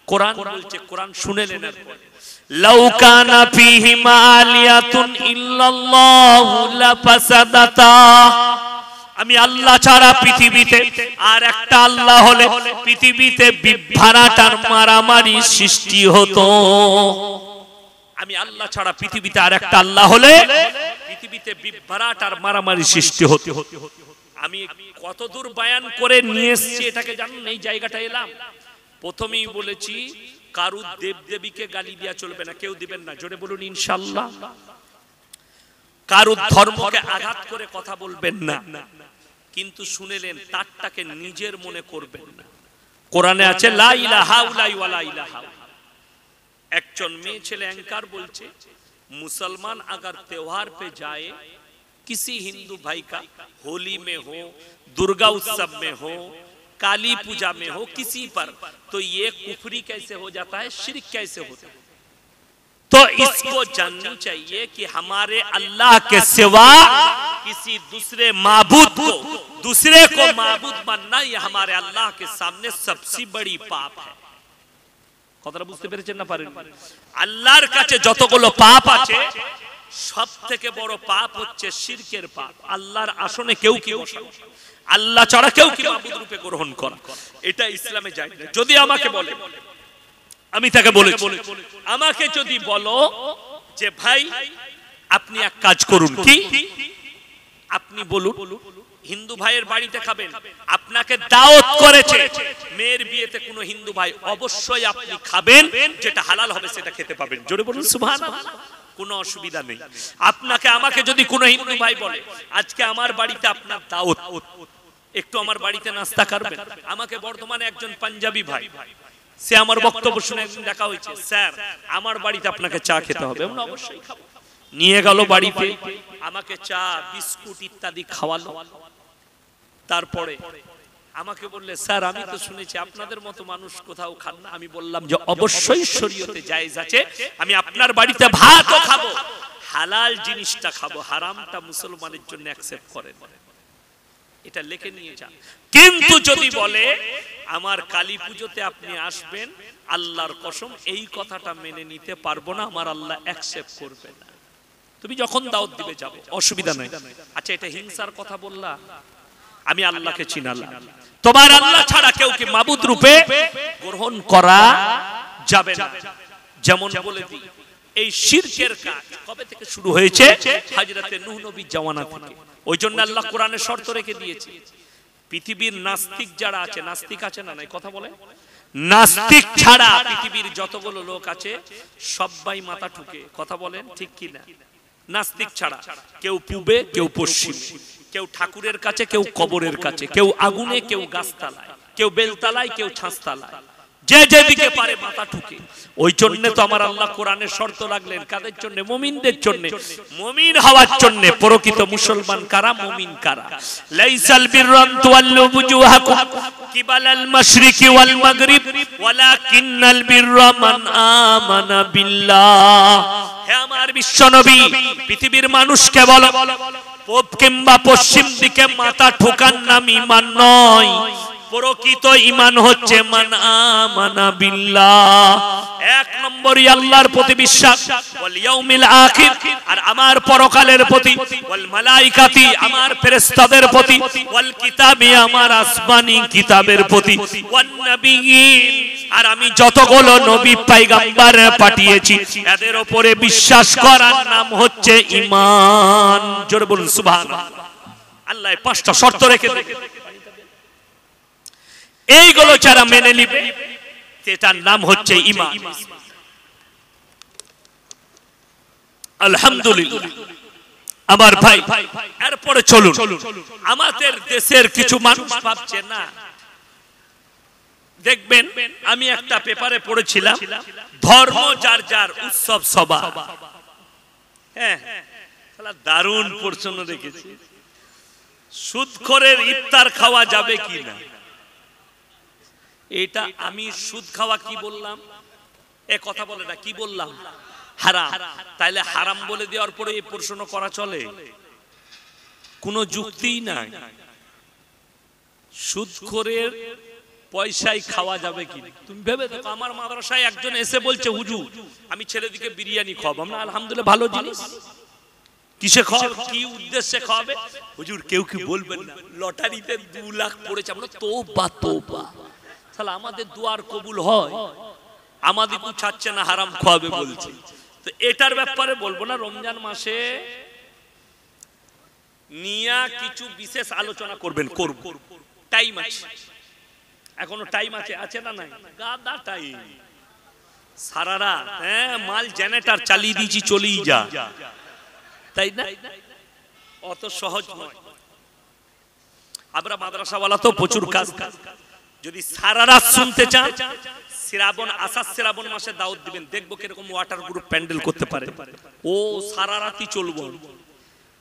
কোরআন বলছে, কোরআন শুনেলেন, লাউ কানা ফীহিমা আলিয়াতুন ইল্লাল্লাহু লাফাসাদাতা, আমি আল্লাহ ছাড়া পৃথিবীতে আর একটা আল্লাহ হলে পৃথিবীতে বিভ্রাট আর মারামারি সৃষ্টি হতো। আমি আল্লাহ ছাড়া পৃথিবীতে আর একটা আল্লাহ হলে পৃথিবীতে বিভ্রাট আর মারামারি সৃষ্টি হতো। আমি কতদূর বয়ান করে নিয়ে এসেছি এটাকে জানেন? এই জায়গাটা এলাম, প্রথমেই বলেছি কারু দেবদেবীকে গালি দেওয়া চলবে না, কেউ দিবেন না, জোরে বলুন ইনশাআল্লাহ। কারু ধর্মকে আঘাত করে কথা বলবেন না, কিন্তু শুনেলেন তারটাকে নিজের মনে করবেন না। কোরআনে আছে লা ইলাহা ওয়ালা ইলাহা। একজন মেয়ে ছেলে অ্যাঙ্কার বলছে, मुसलमान अगर त्योहार पे जाए किसी हिंदू भाई का, होली में हो, दुर्गा उत्सव में हो, काली पूजा में हो, किसी पर, तो ये कुफरी कैसे हो जाता है, शिर्क कैसे होता है। तो इसको जाननी चाहिए कि हमारे अल्लाह के सिवा किसी दूसरे माबूद को, दूसरे को माबूद मानना, ये हमारे अल्लाह के सामने सबसे बड़ी पाप है। কথাটা বুঝতে পেরেছেন না পারেন? আল্লাহর কাছে যতগুলো পাপ আছে সবথেকে বড় পাপ হচ্ছে শিরকের পাপ। আল্লাহর আসনে কেউ কি বসানো, আল্লাহ ছাড়া কেউ কি মাবুদ রূপে গ্রহণ করা, এটা ইসলামে যায় না। যদি আমাকে বলে, আমি তাকে বলেছি, আমাকে যদি বলো যে ভাই আপনি এক কাজ করুন, কি আপনি বলুন হিন্দু ভাইয়ের বাড়িতে খাবেন, আপনাকে দাওয়াত করেছে, মেয়ের বিয়েতে কোনো হিন্দু ভাই, অবশ্যই আপনি খাবেন, যেটা হালাল হবে সেটা খেতে পাবেন, জোরে বলুন সুবহানাল্লাহ, কোনো অসুবিধা নেই। আপনাকে আমাকে যদি কোনো হিন্দু ভাই বলে আজকে আমার বাড়িতে আপনার দাওয়াত, একটু আমার বাড়িতে নাস্তা করবেন, আমাকে বর্তমানে একজন পাঞ্জাবি ভাই, সে আমার বক্তব্য শুনে একদিন দেখা হয়েছে, স্যার আমার বাড়িতে আপনাকে চা খেতে হবে, আমরা অবশ্যই খাবো। নিয়ে গেল বাড়িতে, আমাকে চা বিস্কুট ইত্যাদি খাওয়ালো। তারপরে আমাকে বললে, স্যার আমি তো শুনেছি আপনাদের মতো মানুষ কোথাও খান না। আমি বললাম যে অবশ্যই শরীয়তে জায়েজ আছে, আমি আপনার বাড়িতে ভাতও খাবো, হালাল জিনিসটা খাবো, হারামটা মুসলমানের জন্য অ্যাকসেপ্ট করেন, এটা লিখে নিয়ে যান। কিন্তু যদি বলে আমার কালী পুজোতে আপনি আসবেন, আল্লাহর কসম এই কথাটা মেনে নিতে পারবো না, আমার আল্লাহ অ্যাকসেপ্ট করবে না। তুমি যখন দাওয়াত দিবে যাবো, অসুবিধা নাই। আচ্ছা এটা হিংসার কথা বললা, আমি আল্লাহকে চিনালাম, তোমার আল্লাহ ছাড়া কেউ কি মাবুদ রূপে গ্রহণ করা যাবে না। যেমন বলে দিই, এই শিরকের কাজ কবে থেকে শুরু হয়েছে? হযরতে নূহ নবীর জামানা থেকে। ওই জন্য আল্লাহ কোরআনে শর্ত রেখে দিয়েছে, পৃথিবীর নাস্তিক যারা আছে, নাস্তিক আছে না নাই কথা বলে, নাস্তিক ছাড়া পৃথিবীর যতগুলো লোক আছে সবাই মাথা ঠুকে, কথা বলেন ঠিক কি না? নাস্তিক ছাড়া, কেউ পূবে কেউ পশ্চিমে, কেউ ঠাকুরের কাছে কেউ কবরের কাছে, কেউ আগুনে কেউ গাছতলায়, কেউ বেলতলায় কেউ ছাঁচতলায়, যে যেদিকে পারে মাথা ঠুকে। ওই জন্য তো আমার আল্লাহ কোরআনে শর্ত রাখলেন, কাদের জন্য? মুমিনদের জন্য। মুমিন হওয়ার জন্য প্রকৃত মুসলমান কারা, মুমিন কারা? লাইসাল বিররান তুওয়াল্লু বুজুহাকুম কিবালাল মাশরিকি ওয়াল মাগরিব ওয়ালাকিন্নাল বিররা মান আমানা বিল্লাহ। হে আমার বিশ্বনবী, পৃথিবীর মানুষকে বলো পূব কিংবা পশ্চিম দিকে মাথা ঠোকার নাম ঈমান নয়, প্রকৃত ঈমান হচ্ছে মান আমানা বিল্লাহ, এক নম্বরই আল্লাহর প্রতি বিশ্বাস, ওয়াল ইয়াউমিল আখির, আর আমার পরকালের প্রতি, ওয়াল মালাইকাতি, আমার ফেরেশতাদের প্রতি, ওয়াল কিতাবি, আমার আসমানি কিতাবের প্রতি, ওয়ান নবিয়্যিন, আর আমি যতগুলো নবী পয়গম্বর পাঠিয়েছি এদের উপরে বিশ্বাস করার নাম হচ্ছে ঈমান। জোরে বলুন সুবহানাল্লাহ। আল্লাহ পাঁচটা শর্ত রেখে দিয়েছে, এইগুলো যারা মেনে নিবে এটার নাম হচ্ছে ঈমান। আলহামদুলিল্লাহ আমার ভাই, এরপরে চলুন, আমাদের দেশের কিছু মানুষ ভাবছে না, দেখবেন আমি একটা পেপারে পড়েছিলাম, ধর্ম যার যার উৎসব সভা। হ্যাঁ, দারুণ প্রশ্ন রেখেছি, সুদখোরের ইফতার খাওয়া যাবে কি না? এটা আমি সুদ খাওয়া কি বললাম? এ কথা বলে না, কি বললাম? হারাম। তাইলে হারাম বলে দেওয়ার পরে এই প্রশ্ন করা চলে? কোনো যুক্তিই নাই। সুদখোরের পয়সায় খাওয়া যাবে কি? তুমি ভেবে দেখো, আমার মাদ্রাসায় একজন এসে বলছে, হুজুর আমি ছেলেদিকে বিরিয়ানি খাওয়াবো। আমরা আলহামদুলিল্লাহ, ভালো জিনিস। কিসে খাওয়াবে, কি উদ্দেশ্যে খাওয়াবে? হুজুর কেউ কি বলবেন না, লটারিতে 2 লাখ পড়েছে। আমরা তোবা তোবা, তাহলে আমাদের দুয়ার কবুল হয়? আমাদের ছাড়ছে না, হারাম খাওয়াবে বলছে। তো এটার ব্যাপারে বলবো না, রমজান মাসে নিয়া কিছু বিশেষ আলোচনা করবেন, করব, টাইম আছে, এখনো টাইম আছে, আছে না নাই? গাদা টাইম। সারা রাত মাল জেনারেটর চালিয়ে দিয়েছি চলেই যা, তাই না? অত সহজ নয়। আমরা মাদ্রাসাওয়ালা তো প্রচুর কাজ। যদি সারা রাত শুনতে চান, শ্রাবণ আষাঢ় শ্রাবণ মাসে দাওয়াত দিবেন, দেখবো কিরকম ওয়াটার গ্রুপ প্যান্ডেল করতে পারে। ও সারা রাতই চলবো,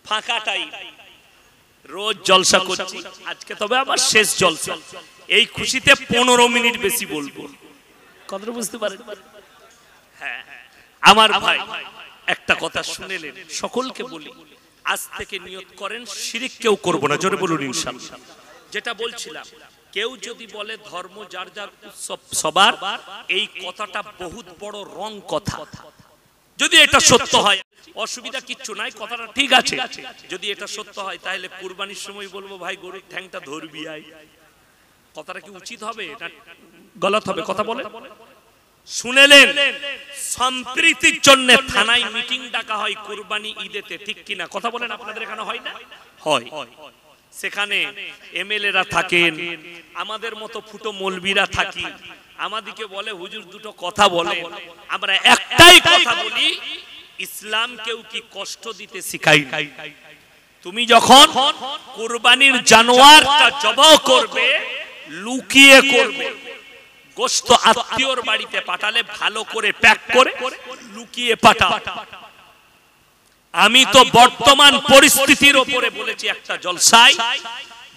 ফাঁকা টাইম, রোজ জলসা করছি। আজকে তবে আবার শেষ জলসা, এই খুশিতে 15 মিনিট বেশি বলবো, কথাটা বুঝতে পারেন? হ্যাঁ, আমার ভাই একটা কথা শুনেলেন, সকলকে বলি আজ থেকে নিয়ত করেন শিরিক কেউ করব না, জোরে বলুন ইনশাআল্লাহ। যেটা বলছিলাম, কেউ যদি বলে ধর্ম যার যার উৎসব সবার, এই কথাটা বহুত বড় রং কথা। যদি এটা সত্য হয় অসুবিধা কিচ্ছু নাই, কথাটা ঠিক আছে। যদি এটা সত্য হয় তাহলে কুরবানির সময় বলবো ভাই গরুর ঠ্যাংটা ধরবি আয়, কথাটা কি উচিত হবে না গলত হবে? কথা বলে শুনেলেন, সম্প্রীতির জন্য থানায় মিটিং ডাকা হয় কুরবানি ঈদেতে, ঠিক কিনা? কথা বলেন, আপনাদের এখানে হয় না? হয়। সেখানে এমএলএরা থাকেন, আমাদের মতো ফুটো মৌলবীরা থাকি, আমাদেরকে বলে হুজুর দুটো কথা বলে, আমরা একটাই কথা বলি, ইসলাম কেউ কি কষ্ট দিতে শিখাই না। তুমি যখন কুরবানির জানোয়ারটা জবাই করবে, লুকিয়ে করবে। গোশত আত্মীয়র বাড়িতে পাঠালে ভালো করে প্যাক করে লুকিয়ে পাঠাও। আমি তো বর্তমান পরিস্থিতির উপরে বলেছি একটা জলসায়,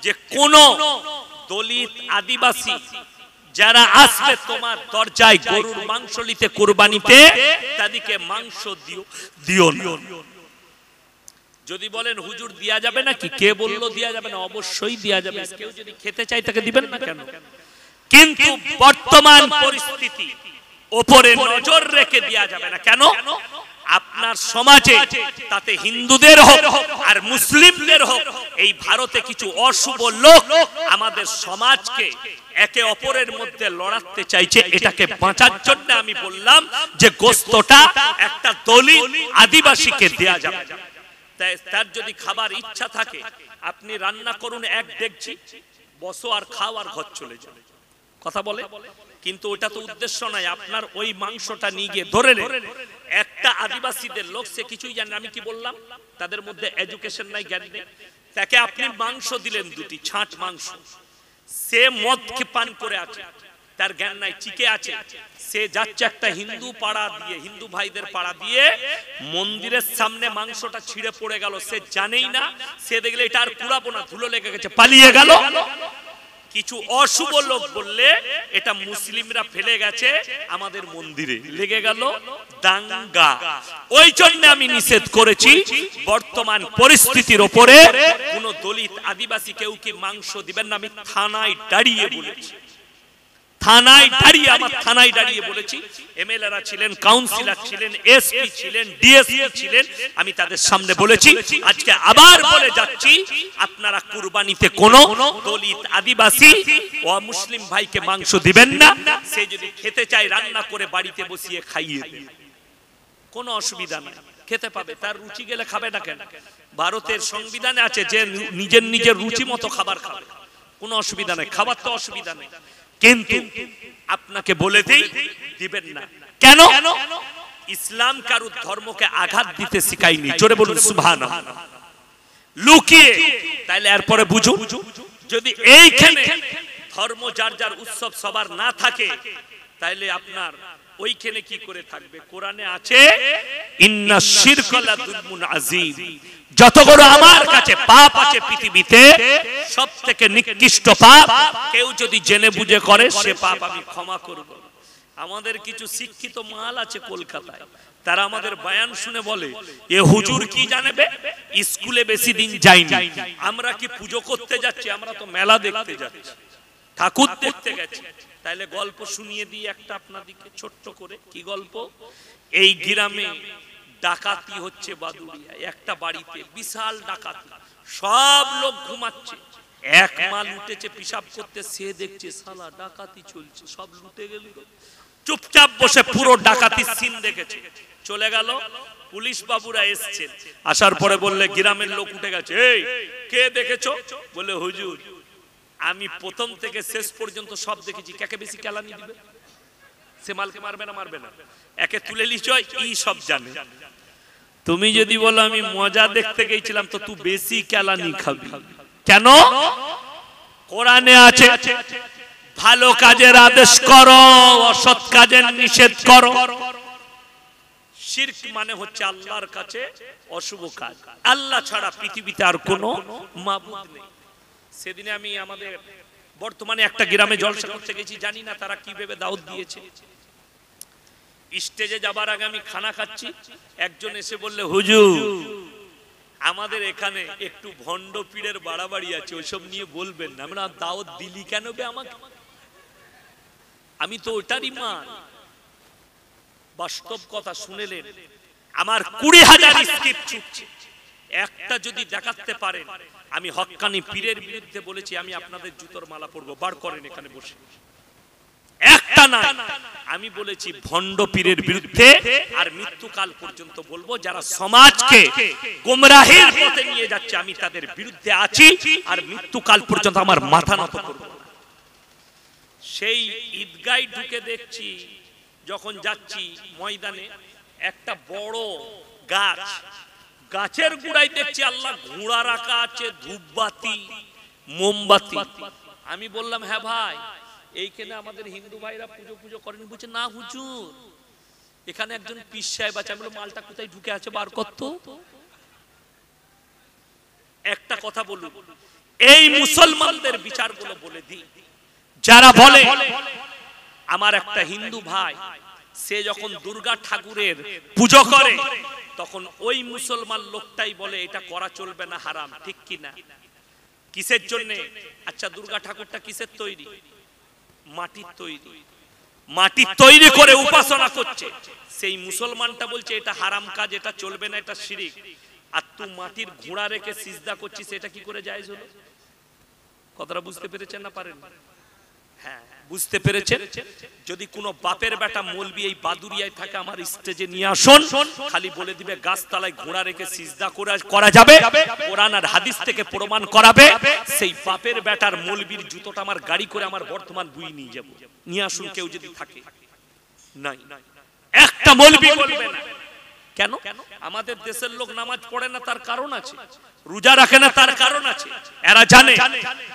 যে কোন দলিত আদিবাসী যারা আসবে তোমার দরজায় গরুর মাংস নিতে কুরবানিতে, তাদেরকে মাংস দিও না। যদি বলেন হুজুর দেয়া যাবে নাকি, কে বললো দেয়া যাবে না? অবশ্যই দেয়া যাবে। কেউ যদি খেতে চায় তাকে দিবেন না কেন? কিন্তু বর্তমান পরিস্থিতি উপরে নজর রেখে দেয়া যাবে না। কেন? আপনার সমাজে, তাতে হিন্দুদের হোক আর মুসলিমদের হোক, এই ভারতে কিছু অশুভ লোক আমাদের সমাজকে একে অপরের মধ্যে লড়াতে চাইছে। এটাকে বাঁচার জন্য আমি বললাম যে গোশতটা একটা দলিত আদিবাসীকে দেয়া যাবে। তার যদি খাবার ইচ্ছা থাকে, আপনি রান্না করুন এক ডেকচি, বসো আর খাও আর ঘর চলে যাও, কথা বলে। কিন্তু ওটা তো উদ্দেশ্য নাই। আপনার ওই মাংসটা নিয়ে গিয়ে ধরে একটা আদিবাসীদের লোক, সে কিছুই জানে, আমি কি বললাম, তাদের মধ্যে এডুকেশন নাই, জ্ঞান নেই, তাকে আপনি মাংস দিলেন, দুটি ছাঁট মাংস, সে মদ পান করে আছে, তার জ্ঞান নাই, চিকে আছে, সে যাচ্ছে একটা হিন্দু পাড়া দিয়ে, হিন্দু ভাইদের পাড়া দিয়ে, মন্দিরের সামনে মাংসটা ছিঁড়ে পড়ে গেল, সে জানেই না, সে দেখলে এটা আর কুড়াবো না, ধুলো লেগে গেছে, পালিয়ে গেল। কিছু অশুভ লোক বললে এটা মুসলিমরা ফেলে গেছে আমাদের মন্দিরে, লেগে গেল দাঙ্গা। ওই জন্য আমি নিষেধ করেছি বর্তমান পরিস্থিতির উপরে কোন দলিত আদিবাসী কেউ কি মাংস দিবেন না। আমি থানায় দাঁড়িয়ে বলেছি, থানায় দাঁড়িয়ে, আমার থানায় দাঁড়িয়ে বলেছি, এমএলএরা ছিলেন, কাউন্সিলর ছিলেন, এসপি ছিলেন, ডিএসপি ছিলেন, আমি তাদের সামনে বলেছি, আজকে আবার বলে যাচ্ছি, আপনারা কুরবানিতে কোন দলিত আদিবাসী ও মুসলিম ভাইকে মাংস দিবেন না। সে যদি খেতে চায় রান্না করে বাড়িতে বসিয়ে খাইয়ে দেন, কোনো অসুবিধা নেই, খেতে পাবে, তার রুচি গেলে খাবে না কেন? ভারতের সংবিধানে আছে যে নিজের নিজের রুচি মতো খাবার খাবে, কোনো অসুবিধা নেই, খাবার তো অসুবিধা নেই। কিন্তু আপনাকে বলে দেই, দিবেন না। কেন? ইসলাম কারো ধর্মকে আঘাত দিতে শিখায়নি, জোরে বলুন সুবহানাল্লাহ। লুকিয়ে, তাইলে এরপরে বুঝুন, যদি এইখানে ধর্ম যার যার উৎসব সবার না থাকে, তাইলে আপনার ওইখানে কি করে থাকবে? কোরআনে আছে, ইন্না শিরকা লাযুলমুন আযীম, যত বড় আমার কাছে পাপ আছে পৃথিবীতে, সবথেকে নিকৃষ্ট পাপ কেউ যদি জেনে বুঝে করে, সে পাপ আমি ক্ষমা করব। আমাদের কিছু শিক্ষিত মাল আছে কলকাতায়, তারা আমাদের বয়ান শুনে বলে, এ হুজুর কি জানবে, স্কুলে বেশি দিন যায়নি, আমরা কি পুজো করতে যাচ্ছি? আমরা তো মেলা দেখতে যাচ্ছি, ঠাকুর দেখতে গেছি। তাইলে গল্প শুনিয়ে দিই একটা আপনাদেরকে ছোট্ট করে। কি গল্প? এই গ্রামে ডাকাতি হচ্ছে বাদুড়িয়া, একটা বাড়িতে বিশাল ডাকাতি, সব লোক ঘুমাচ্ছে, এক মাল উঠেছে পিশাব করতে, সে দেখছে শালা ডাকাতি চলছে, সব লুটে গেল, চুপচাপ বসে পুরো ডাকাতি সিন দেখেছে, চলে গেল। পুলিশ বাবুরা এসছেন, আসার পরে বললে গ্রামের লোক উঠে গেছে, এই কে দেখেছো? বলে হুজুর আমি প্রথম থেকে শেষ পর্যন্ত সব দেখেছি, কাকে বেশি কেলানি দিবে? সে মালকে মারবে না মারবে না, একে তুলে লিচয় ই সব জানে। তুমি যদি বলো আমি মজা দেখতে গেছিলাম, তো তুই বেশি কেলানি খাবি। কেন? কোরআনে আছে ভালো কাজের আদেশ করো, অসৎ কাজের নিষেধ করো। শিরক মানে হচ্ছে আল্লাহর কাছে অশুভ কাজ, আল্লাহ ছাড়া পৃথিবীতে আর কোনো মাবুদ নেই। সেদিনে আমি আমাদের বর্তমানে একটা গ্রামে জলসা করতে গেছি, জানি না তারা কি ভেবে দাওয়াত দিয়েছে। স্টেজে যাবার আগে আমি খানা খাচ্ছি, একজন এসে বললে হুজুর আমাদের এখানে একটু ভণ্ড পীরের বাড়াবাড়ি আছে, ওইসব নিয়ে বলবেন না। আমরা দাওয়াত দিলি কেন বে আমাকে? আমি তো ওটারই মান। বাস্তব কথা শুনেলেন, আমার 20,000 স্ক্রিপ্ট ছুটছে, একটা যদি দেখাতে পারেন আমি হক্কানি পীরের বিরুদ্ধে বলেছি, আমি আপনাদের জুতোর মালা পরবো। বার করেন এখানে বসে। একটা না, আমি বলেছি ভণ্ড পীরের বিরুদ্ধে, আর মৃত্যুকাল পর্যন্ত বলবো যারা সমাজকে গোমরাহির পথে নিয়ে যাচ্ছে আমি তাদের বিরুদ্ধে আছি, আর মৃত্যুকাল পর্যন্ত আমার মাথা নত করব। সেই ঈদগায় ঢুকে দেখছি, যখন যাচ্ছি ময়দানে একটা বড় গাছ, গাছের গোড়ায় দেখছি আল্লাহ ঘোড়া রাখা আছে, ধূপবাতি মোমবাতি। আমি বললাম হ্যাঁ ভাই, এইখানে আমাদের হিন্দু ভাইরা পুজো করেন। বলছে না হুজুর, এখানে একজন পীর সাহেব আছে। আমি বললাম মালটা কোথায় ঢুকে আছে, বার করতো। একটা কথা বলুন, এই মুসলমানদের বিচারগুলো বলে দিই, যারা বলে আমার একটা হিন্দু ভাই সে যখন দুর্গা ঠাকুরের পুজো করে, তখন ওই মুসলমান লোকটাই বলে এটা করা চলবে না, হারাম। ঠিক কি না? কিসের জন্য? আচ্ছা দুর্গা ঠাকুরটা কিসের তৈরি? মাটির তৈরি। মাটির তৈরি করে উপাসনা করছে, সেই মুসলমানটা বলছে এটা হারাম কাজ, এটা চলবে না, এটা শিরক। আর তুই মাটির ঘোড়া রেখে সিজদা করছিস, এটা কি করে জায়েজ হলো? কথাটা বুঝতে পেরেছেন না পারেন? হ্যাঁ বুঝতে পেরেছেন। যদি কোনো বাপের বেটা মৌলবি এই বাদুরিয়ায় থাকে, আমার স্টেজে নিয়ে আসুন, খালি বলে দিবে গাছতলায় ঘোড়া রেখে সিজদা করা যাবে, কোরআন আর হাদিস থেকে প্রমাণ করাবে, সেই বাপের বেটার মৌলবির জুতোটা আমার গাড়ি করে আমার বর্তমান বুই নিয়ে যাব। নিয়ে আসুন কেউ যদি থাকে। নাই, একটা মৌলবি বলবে না। কেন? আমাদের দেশের লোক নামাজ পড়ে না, তার কারণ আছে। রোজা রাখে না, তার কারণ আছে। এরা জানে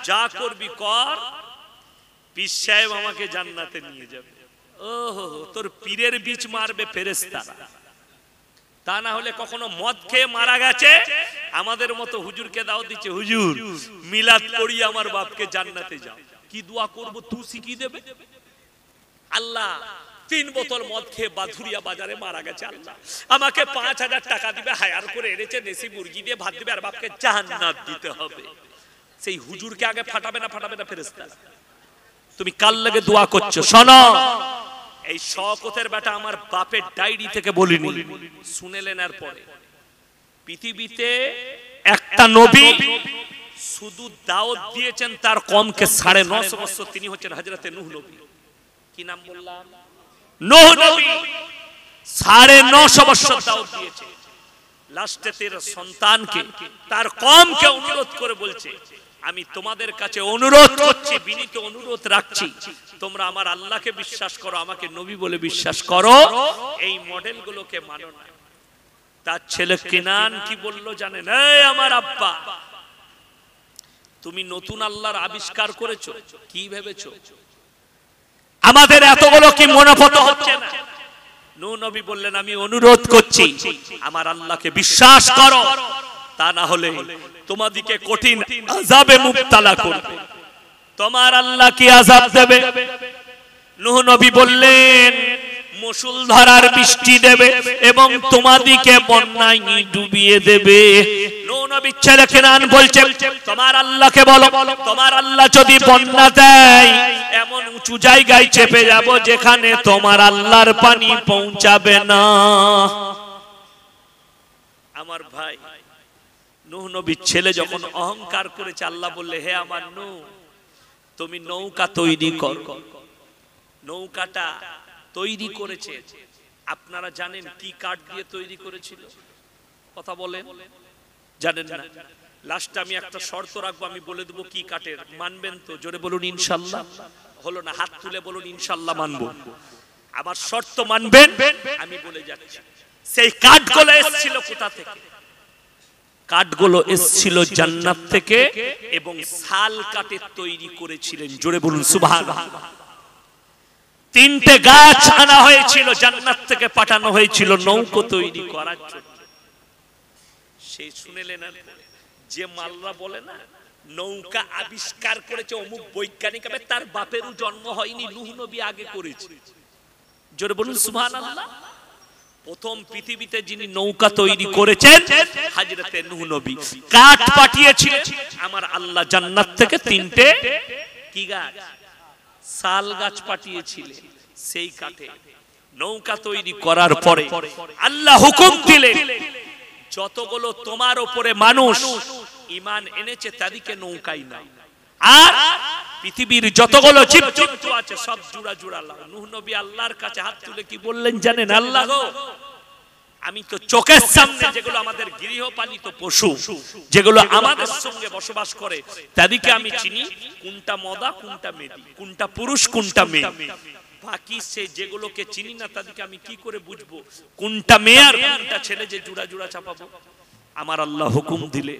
যা করবি কর, পীর সাহেব আমাকে জান্নাতে নিয়ে যাবে। ওহো, তোর পীরের বীজ মারবে ফেরেশতারা। তা না হলে কখনো মদ খেয়ে মারা গেছে, আমাদের মতো হুজুরকে দাওয়াত দিচ্ছে, হুজুর মিলাদ পড়ি আমার বাপকে জান্নাতে যাও। কি দোয়া করব তুই শিখিয়ে দেবে? আল্লাহ 3 বোতল মদ খেয়ে বাধুরিয়া বাজারে মারা গেছে, আল্লাহ আমাকে 5,000 টাকা দিবে, হায়ার করে এনেছে, দেশি মুরগি দিয়ে ভাত দিবে, আর বাপকে জান্নাত দিতে হবে। সেই হুজুরকে আগে ফাটাবে না ফেরেশতারা? তুমি কাল লাগে দোয়া করছো, শোনো এই শওকতের বেটা আমার বাপের ডায়েরি থেকে বলিনি, শুনেলেন। এরপরে পৃথিবীতে একটা নবী শুধু দাওয়াত দিয়েছেন তার কমকে 950 বছর, তিনি হচ্ছেন হযরতে নূহ নবী। কি নাম বললাম? নূহ নবী 950 বছর দাওয়াত দিয়েছে। লাস্টে তার সন্তানকে, তার কমকে অনুরোধ করে বলছে, আমি তোমাদের কাছে অনুরোধ করছি, বিনীত অনুরোধ রাখছি, তোমরা আমার আল্লাহকে বিশ্বাস করো, আমাকে নবী বলে বিশ্বাস করো, এই মডেলগুলোকে মানো না। তার ছেলে কেনান কি বলল জানেন? এই আমার আব্বা, তুমি নতুন আল্লাহর আবিষ্কার করেছো, কি ভেবেছো? আমাদের এতগুলো কি মনোভূত হচ্ছে না? নূহ নবী বললেন, আমি অনুরোধ করছি আমার আল্লাহকে বিশ্বাস করো, তা না হলে তোমাদিকে কঠিন আযাবে মুবতালা করবে। তোমার আল্লাহ কি আযাব দেবে? নূহ নবী বললেন, মুষলধারার বৃষ্টি দেবে এবং তোমাদিকে বন্যায় ডুবিয়ে দেবে। নূহ নবীর ছেলে কেনান বলছে, তোমার আল্লাহকে বলো, তোমার আল্লাহ যদি বন্যা দেয়, এমন উঁচু জায়গায় চেপে যাব যেখানে তোমার আল্লাহর পানি পৌঁছাবে না। আমার ভাই, নূহ নবীর ছেলে যখন অহংকার করেছে, আল্লাহ বললে, হে আমার নূহ, তুমি নৌকা তৈরি কর। নৌকাটা তৈরি করেছে, আপনারা জানেন কি কাঠ দিয়ে তৈরি করেছিল? কথা বলেন, জানেন না? লাস্টে আমি একটা শর্ত রাখবো, আমি বলে দেবো কি কাঠের, মানবেন তো? জোরে বলুন ইনশাআল্লাহ। হলো না? হাত তুলে বলুন ইনশাআল্লাহ মানবো। আমার শর্ত মানবেন, আমি বলে যাচ্ছি। সেই কাঠগুলো এসেছিল কোথা থেকে? কাঠগুলো এসেছিল জান্নাত থেকে, এবং শাল কাঠের তৈরি করেছিলেন। জোরে বলুন সুবহানাল্লাহ। 3টে গাছ আনা হয়েছিল, জান্নাত থেকে পাঠানো হয়েছিল নৌকো তৈরি করার জন্য। সে শুনেলেন যে মালরা বলে না নৌকা আবিষ্কার করেছে অমুক বৈজ্ঞানিক, তার বাপেরও জন্ম হয়নি, নূহ নবী আগে করেছে। জোরে বলুন সুবহানাল্লাহ। প্রথম পৃথিবীতে যিনি নৌকা তৈরি করেছেন হযরতে নূহ নবী। কাঠ পাঠিয়েছিলেন আমার আল্লাহ জান্নাত থেকে 3টে কি গাছ? শাল গাছ পাঠিয়েছিলেন। সেই কাঠে নৌকা তৈরি করার পরে আল্লাহ হুকুম দিলেন, যতগুলো তোমার উপরে মানুষ ঈমান এনেছে তাদেরকে নৌকায় নাও, আর পৃথিবীর যতগুলো জীবজন্তু আছে সব জোড়া জোড়া লাও। নূহ নবী আল্লাহর কাছে হাত তুলে কি বললেন জানেন? আল্লাহ গো, আমি তো চোখের সামনে যেগুলো আমাদের গৃহপালিত পশু, যেগুলো আমাদের সঙ্গে বসবাস করে, তাদেরকে আমি চিনি কোনটা মদা কোনটা মেদি, কোনটা পুরুষ কোনটা মেয়ে। বাকি সে যেগুলোকে চিনি না তাদেরকে আমি কি করে বুঝবো কোনটা মেয়ে আর কোনটা ছেলে, যে জোড়া জোড়া চাপাবো? আমার আল্লাহ হুকুম দিলে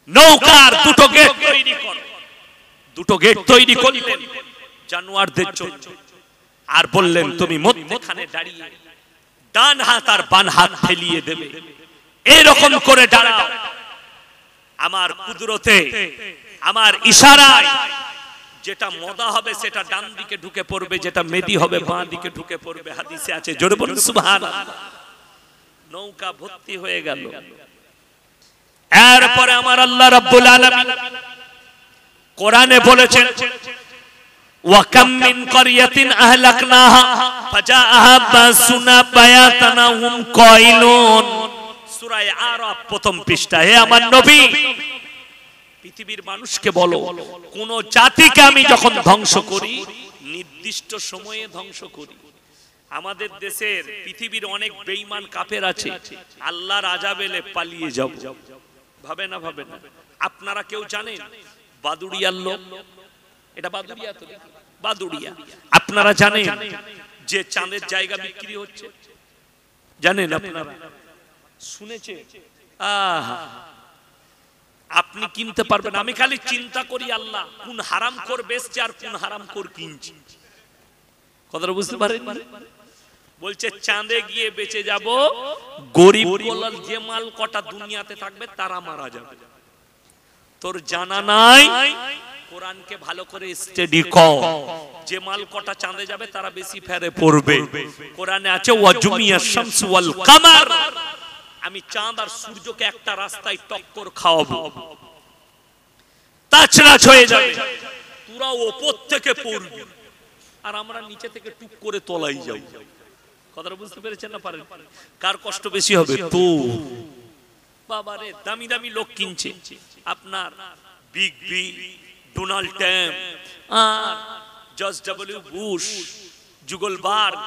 নৌকার 2টো গেট তৈরি করো। 2টো গেট তৈরি করলেন জানোয়ারদের জন্য, আর বললেন তুমি মধ্যখানে দাঁড়িয়ে ডান হাত আর বাম হাত ফেলিয়ে দেবে, এরকম করে দাঁড়াও। আমার কুদরতে, আমার ইশারায় যেটা মদা হবে সেটা ডান দিকে ঢুকে পড়বে, যেটা মেদি হবে বাঁ দিকে ঢুকে পড়বে। হাদিসে আছে। জোরে বলুন সুবহানাল্লাহ। নৌকা ভর্তি হয়ে গেল। এরপরে আমার আল্লাহ রাব্বুল আলামিন কোরআনে বলেছেন, ওয়া কাম মিন ক্বরিয়াতিন আহলাকনাহা ফাজাআহা বাসুনা বায়াতানা হুম কাইলুন। সূরা আরাফ প্রথম পৃষ্ঠা। হে আমার নবী, পৃথিবীর মানুষকে বলো, কোন জাতিকে আমি যখন ধ্বংস করি নির্দিষ্ট সময়ে ধ্বংস করি। আমাদের দেশের পৃথিবীর অনেক বেঈমান কাফের আছে, আল্লাহর আযাব এলে পালিয়ে যাব। ভাবে না ভাবে না? আপনারা কেউ জানেন বাদুড়িয়ার লোক, এটা বাদুড়িয়া তো, বাদুড়িয়া আপনারা জানেন যে চাঁদের জায়গা বিক্রি হচ্ছে? জানেন আপনারা? শুনেছে? আপনি কিনতে পারবেন। আমি খালি চিন্তা করি আল্লাহ কোন হারাম কর বেচছে আর কোন হারাম কর কিনছে। কথাটা বুঝতে পারেন? বলছে চাঁদে গিয়ে বেঁচে যাব, গরিব বলার যে মাল কটা দুনিয়াতে থাকবে তারা মারা যাবে। তোর জানা নাই? কোরআনকে ভালো করে স্টাডি কর। যে মাল কটা চাঁদে যাবে তারা বেশি ফেরে পড়বে। কোরআনে আছে ওয়াজুমিয়াশ শামসু ওয়াল কামার, আমি চাঁদ আর সূর্যকে একটা রাস্তায় টক্কর খাওয়াবো, তাছনাছ হয়ে যাবে, তোরা উপর থেকে পড়বি আর আমরা নিচে থেকে টুক করে তলাই যাই। কথাটা বুঝতে পেরেছেন না? পারেন? কার কষ্ট বেশি হবে? তো বাবারে, দামি দামি লোক কিনছে, আপনার বিগ বি, ডোনাল্ড ট্রাম্প আর জর্জ ডব্লিউ বুশ, জুগলবার্গ,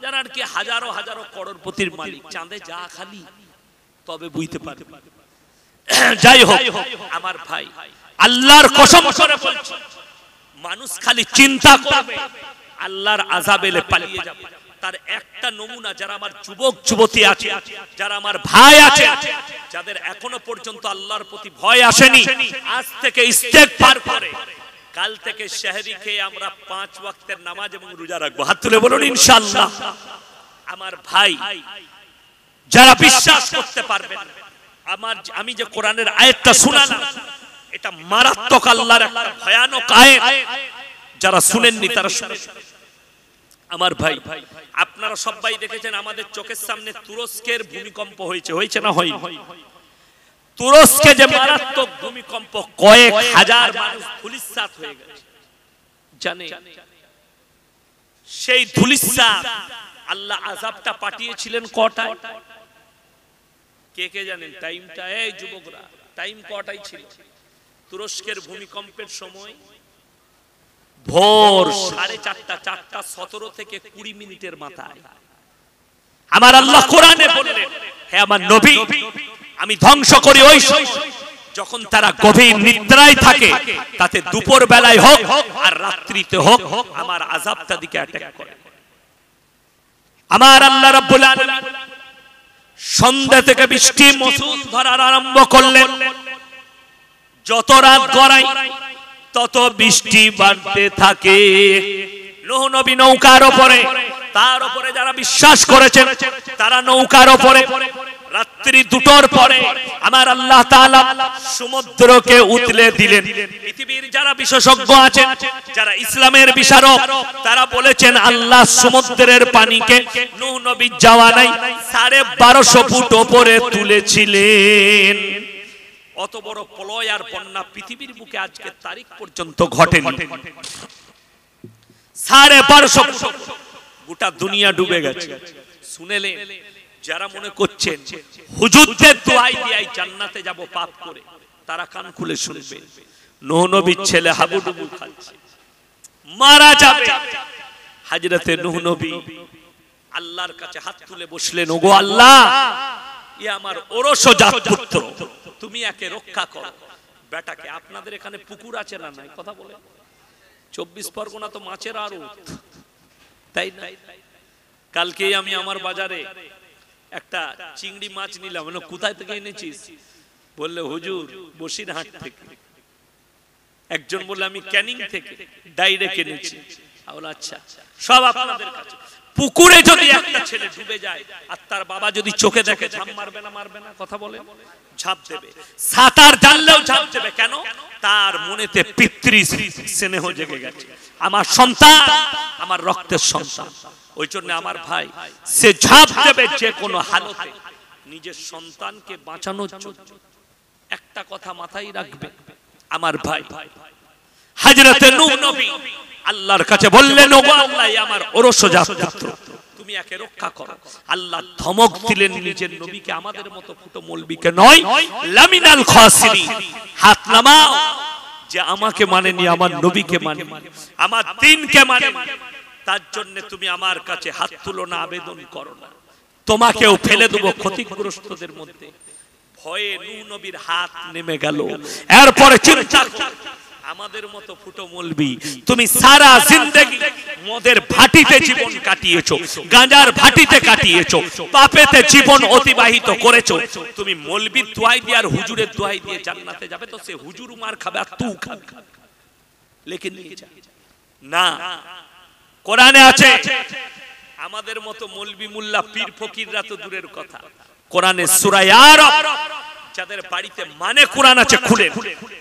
যারা আর কি হাজারো হাজারো করোড়পতির মালিক, চাঁদে যা খালি তবে বুঝতে পারে। যাই হোক আমার ভাই, আল্লাহর কসম করে বলছি, মানুষ খালি চিন্তা করবে আল্লাহর আযাব এলে পালিয়ে যাবে। তার একটা নমুনা, যারা আমার যুবক যুবতী আছে, যারা আমার ভাই আছে, যাদের এখনো পর্যন্ত আল্লাহর প্রতি ভয় আসেনি, আজ থেকে ইস্তেগফার করে কাল থেকে সেহরি খেয়ে আমরা 5 ওয়াক্তের নামাজ এবং রোজা রাখবো। হাত তুলে বলুন ইনশাআল্লাহ। আমার ভাই, যারা বিশ্বাস করতে পারবেন, আমি যে কোরআনের আয়াতটা শোনালাম এটা মারাত্মক, আল্লাহর একটা ভয়ানক আয়াত। যারা শুনেননি তারা শুনে। আমার ভাই, আপনারা সবাই দেখেছেন আমাদের চোখের সামনে তুরস্কের ভূমিকম্প হয়েছে, হয়েছে না হয়নি? তুরস্কে যে মারাত্মক ভূমিকম্প, কয়েক হাজার মানুষ ধুলিস্যাৎ হয়ে গেছে। জানেন সেই ধুলিস্যাৎ আল্লাহ আযাবটা পাঠিয়েছিলেন কটায়? কে কে জানেন টাইমটা? এই যুবকরা, টাইম কটায় ছিল? তুরস্কের ভূমিকম্পের সময় ভোর 4:30, 4:17 থেকে 20 মিনিটের মাথায় আমার আল্লাহ কোরআনে বললেন, হে আমার নবী, আমি ধ্বংস করি ওই সময় যখন তারা গভীর নিদ্রায় থাকে, তাতে দুপুর বেলায় হোক আর রাত্রিতে হোক আমার আযাবটা দিকে অ্যাটাক করে। আমার আল্লাহ রাব্বুল আলামিন সন্ধ্যা থেকে বৃষ্টি মৌসুম ধরার আরম্ভ করলেন। যত রাত গড়ায় তত বৃষ্টি বাড়তে থাকে। নূহ নবী নৌকার উপরে, তার উপরে যারা বিশ্বাস করেছেন তারা নৌকার উপরে। রাত্রি 2টোর পরে আমার আল্লাহ তাআলা সমুদ্রকে উতলে দিলেন। পৃথিবীর যারা বিশেষজ্ঞ আছেন, যারা ইসলামের বিশারদ, তারা বলেছেন আল্লাহ সমুদ্রের পানিকে নূহ নবীর যাওয়া নাই 1250 ফুট উপরে তুলেছিলেন। অত বড় প্রলয় আর বন্যা পৃথিবীর বুকে আজকে তারিখ পর্যন্ত ঘটেনি। 1250 ফুট, গোটা দুনিয়া ডুবে গেছে। শুনেলেন? যারা মনে করছেন হুজুরদের দোয়াই দিয়ে জান্নাতে যাব পাপ করে, তারা কান খুলে শুনবেন। নূহ নবীর ছেলে হাবুডুবু খাচ্ছে, মারা যাবে। হযরতে নূহ নবী আল্লাহর কাছে হাত তুলে বসলেন, ওগো আল্লাহ, ই আমার ওরসজাত পুত্র, তুমি একে রক্ষা করো। বেটাকে, আপনাদের এখানে পুকুর আছে না নাই? কথা বলে। 24 পরগনা তো মাছের আড়ত, তাই না? কালকেই আমি আমার বাজারে একটা চিংড়ি মাছ নিলাম। কোথায় থেকে এনেছিস? বললে হুজুর বসিরহাট থেকে। একজন বললে আমি ক্যানিং থেকে ডাইরেক্ট এনেছি। আচ্ছা, সব আপনাদের কাছে। পুকুরে যদি একটা ছেলে ডুবে যায় আর তার বাবা যদি চোখে দেখে, ঝাঁপ মারবে না? মারবে না? কথা বলে। ঝাঁপ দেবে, সাঁতার জানলেও ঝাঁপ দেবে। কেন? তার মনেতে পিতৃ স্নেহ জেগে গেছে, আমার সন্তান আমার রক্তের সন্তান। ওই জন্য আমার ভাই, সে ঝাঁপ দেবে যে কোনো হালতে নিজের সন্তানকে বাঁচানোর জন্য। একটা কথা মাথায় রাখবে আমার ভাই, হযরতে নূহ নবী আল্লাহর কাছে বললেন, ওগো আল্লাহ, আমার ওরসজাত পুত্র, তুমি একে রক্ষা করো। আল্লাহ ধমক দিলেন নিজের নবীকে, আমাদের মতো ফুটো মৌলবীকে নয়। লামিনাল খাসিরিন, হাত নামাও যে আমাকে মানেনি, আমার নবীকে মানেনি, আমার দ্বীনকে মানেনি, তার জন্য তুমি আমার কাছে হাত তুলো না, আবেদন করো না, তোমাকেও ফেলে দেব ক্ষতিগ্রস্তদের মধ্যে। ভয়ে নূহ নবীর হাত নেমে গেল। এরপরে চিন্তা করো, আমাদের মতো ফুটো মৌলবী, তুমি সারা জিন্দেগি মদের ভাটিতে জীবন কাটিয়েছো, গাঁজার ভাটিতে কাটিয়েছো, পাপেতে জীবন অতিবাহিত করেছো। তুমি মৌলবীর দোয়াই দিয়ে আর হুজুরের দোয়াই দিয়ে জান্নাতে যাবে? তো সে হুজুর মার খাবে আর তুই খাবে। লেকিন না, কোরআনে আছে। আমাদের মতো মৌলবী মুল্লা পীর ফকিররা তো দূরের কথা, কোরআনে সূরা আরাফ, যাদের বাড়িতে মানে কোরআন আছে খুলে,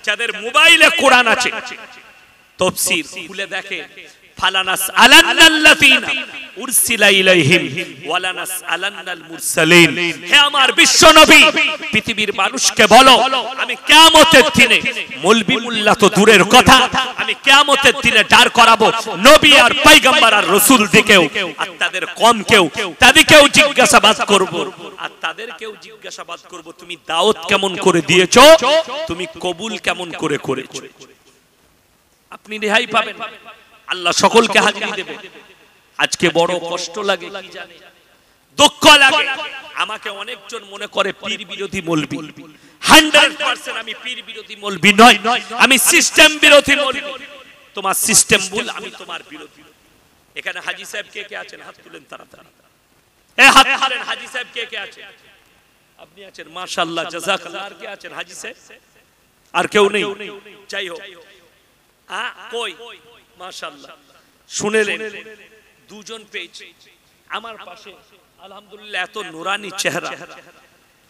যাদের মোবাইলে কোরআন আছে, তাফসীর খুলে দেখে, ফালানাস আলান্নাল্লাযিনা উরসিলা ইলাইহিম ওয়ালানাস আলান্নাল মুরসালিন। হে আমার বিশ্ব নবী, পৃথিবীর মানুষকে বলো, আমি কিয়ামতের দিনে মৌলবী মুল্লা তো দূরের কথা, আমি কিয়ামতের দিনে দাঁড় করাবো নবী আর পয়গম্বর আর রাসূল দিকেও, আর তাদের কমকেও, তাদেরকেও জিজ্ঞাসাবাদ করব, আর তাদেরকেও জিজ্ঞাসাবাদ করব, তুমি দাওয়াত কেমন করে দিয়েছো, তুমি কবুল কেমন করে করেছো। আপনি রেহাই পাবেন, আল্লাহ সকলকে হাজিরি দেবে। আজকে বড় কষ্ট লাগে, কি জানে, দুঃখ লাগে। আমাকে অনেকজন মনে করে পীর বিরোধী মৌলবী। 100% আমি পীর বিরোধী মৌলবী নয়, আমি সিস্টেম বিরোধী মৌলবী। তোমার সিস্টেম ভুল, আমি তোমার বিরোধী। এখানে হাজী সাহেব কে কে আছেন? হাত তুলেন তাড়াতাড়ি। এই হাত তুলেন। হাজী সাহেব কে কে আছেন? আপনি আছেন, মাশাআল্লাহ, জাযাকাল্লাহ। আর কে আছেন? হাজী সাহেব আর কেউ নেই? যাই হোক, কই মাশাআল্লাহ, শুনেলেন দুজন পেয়েছি আমার পাশে, আলহামদুলিল্লাহ, এত নুরানি চেহারা।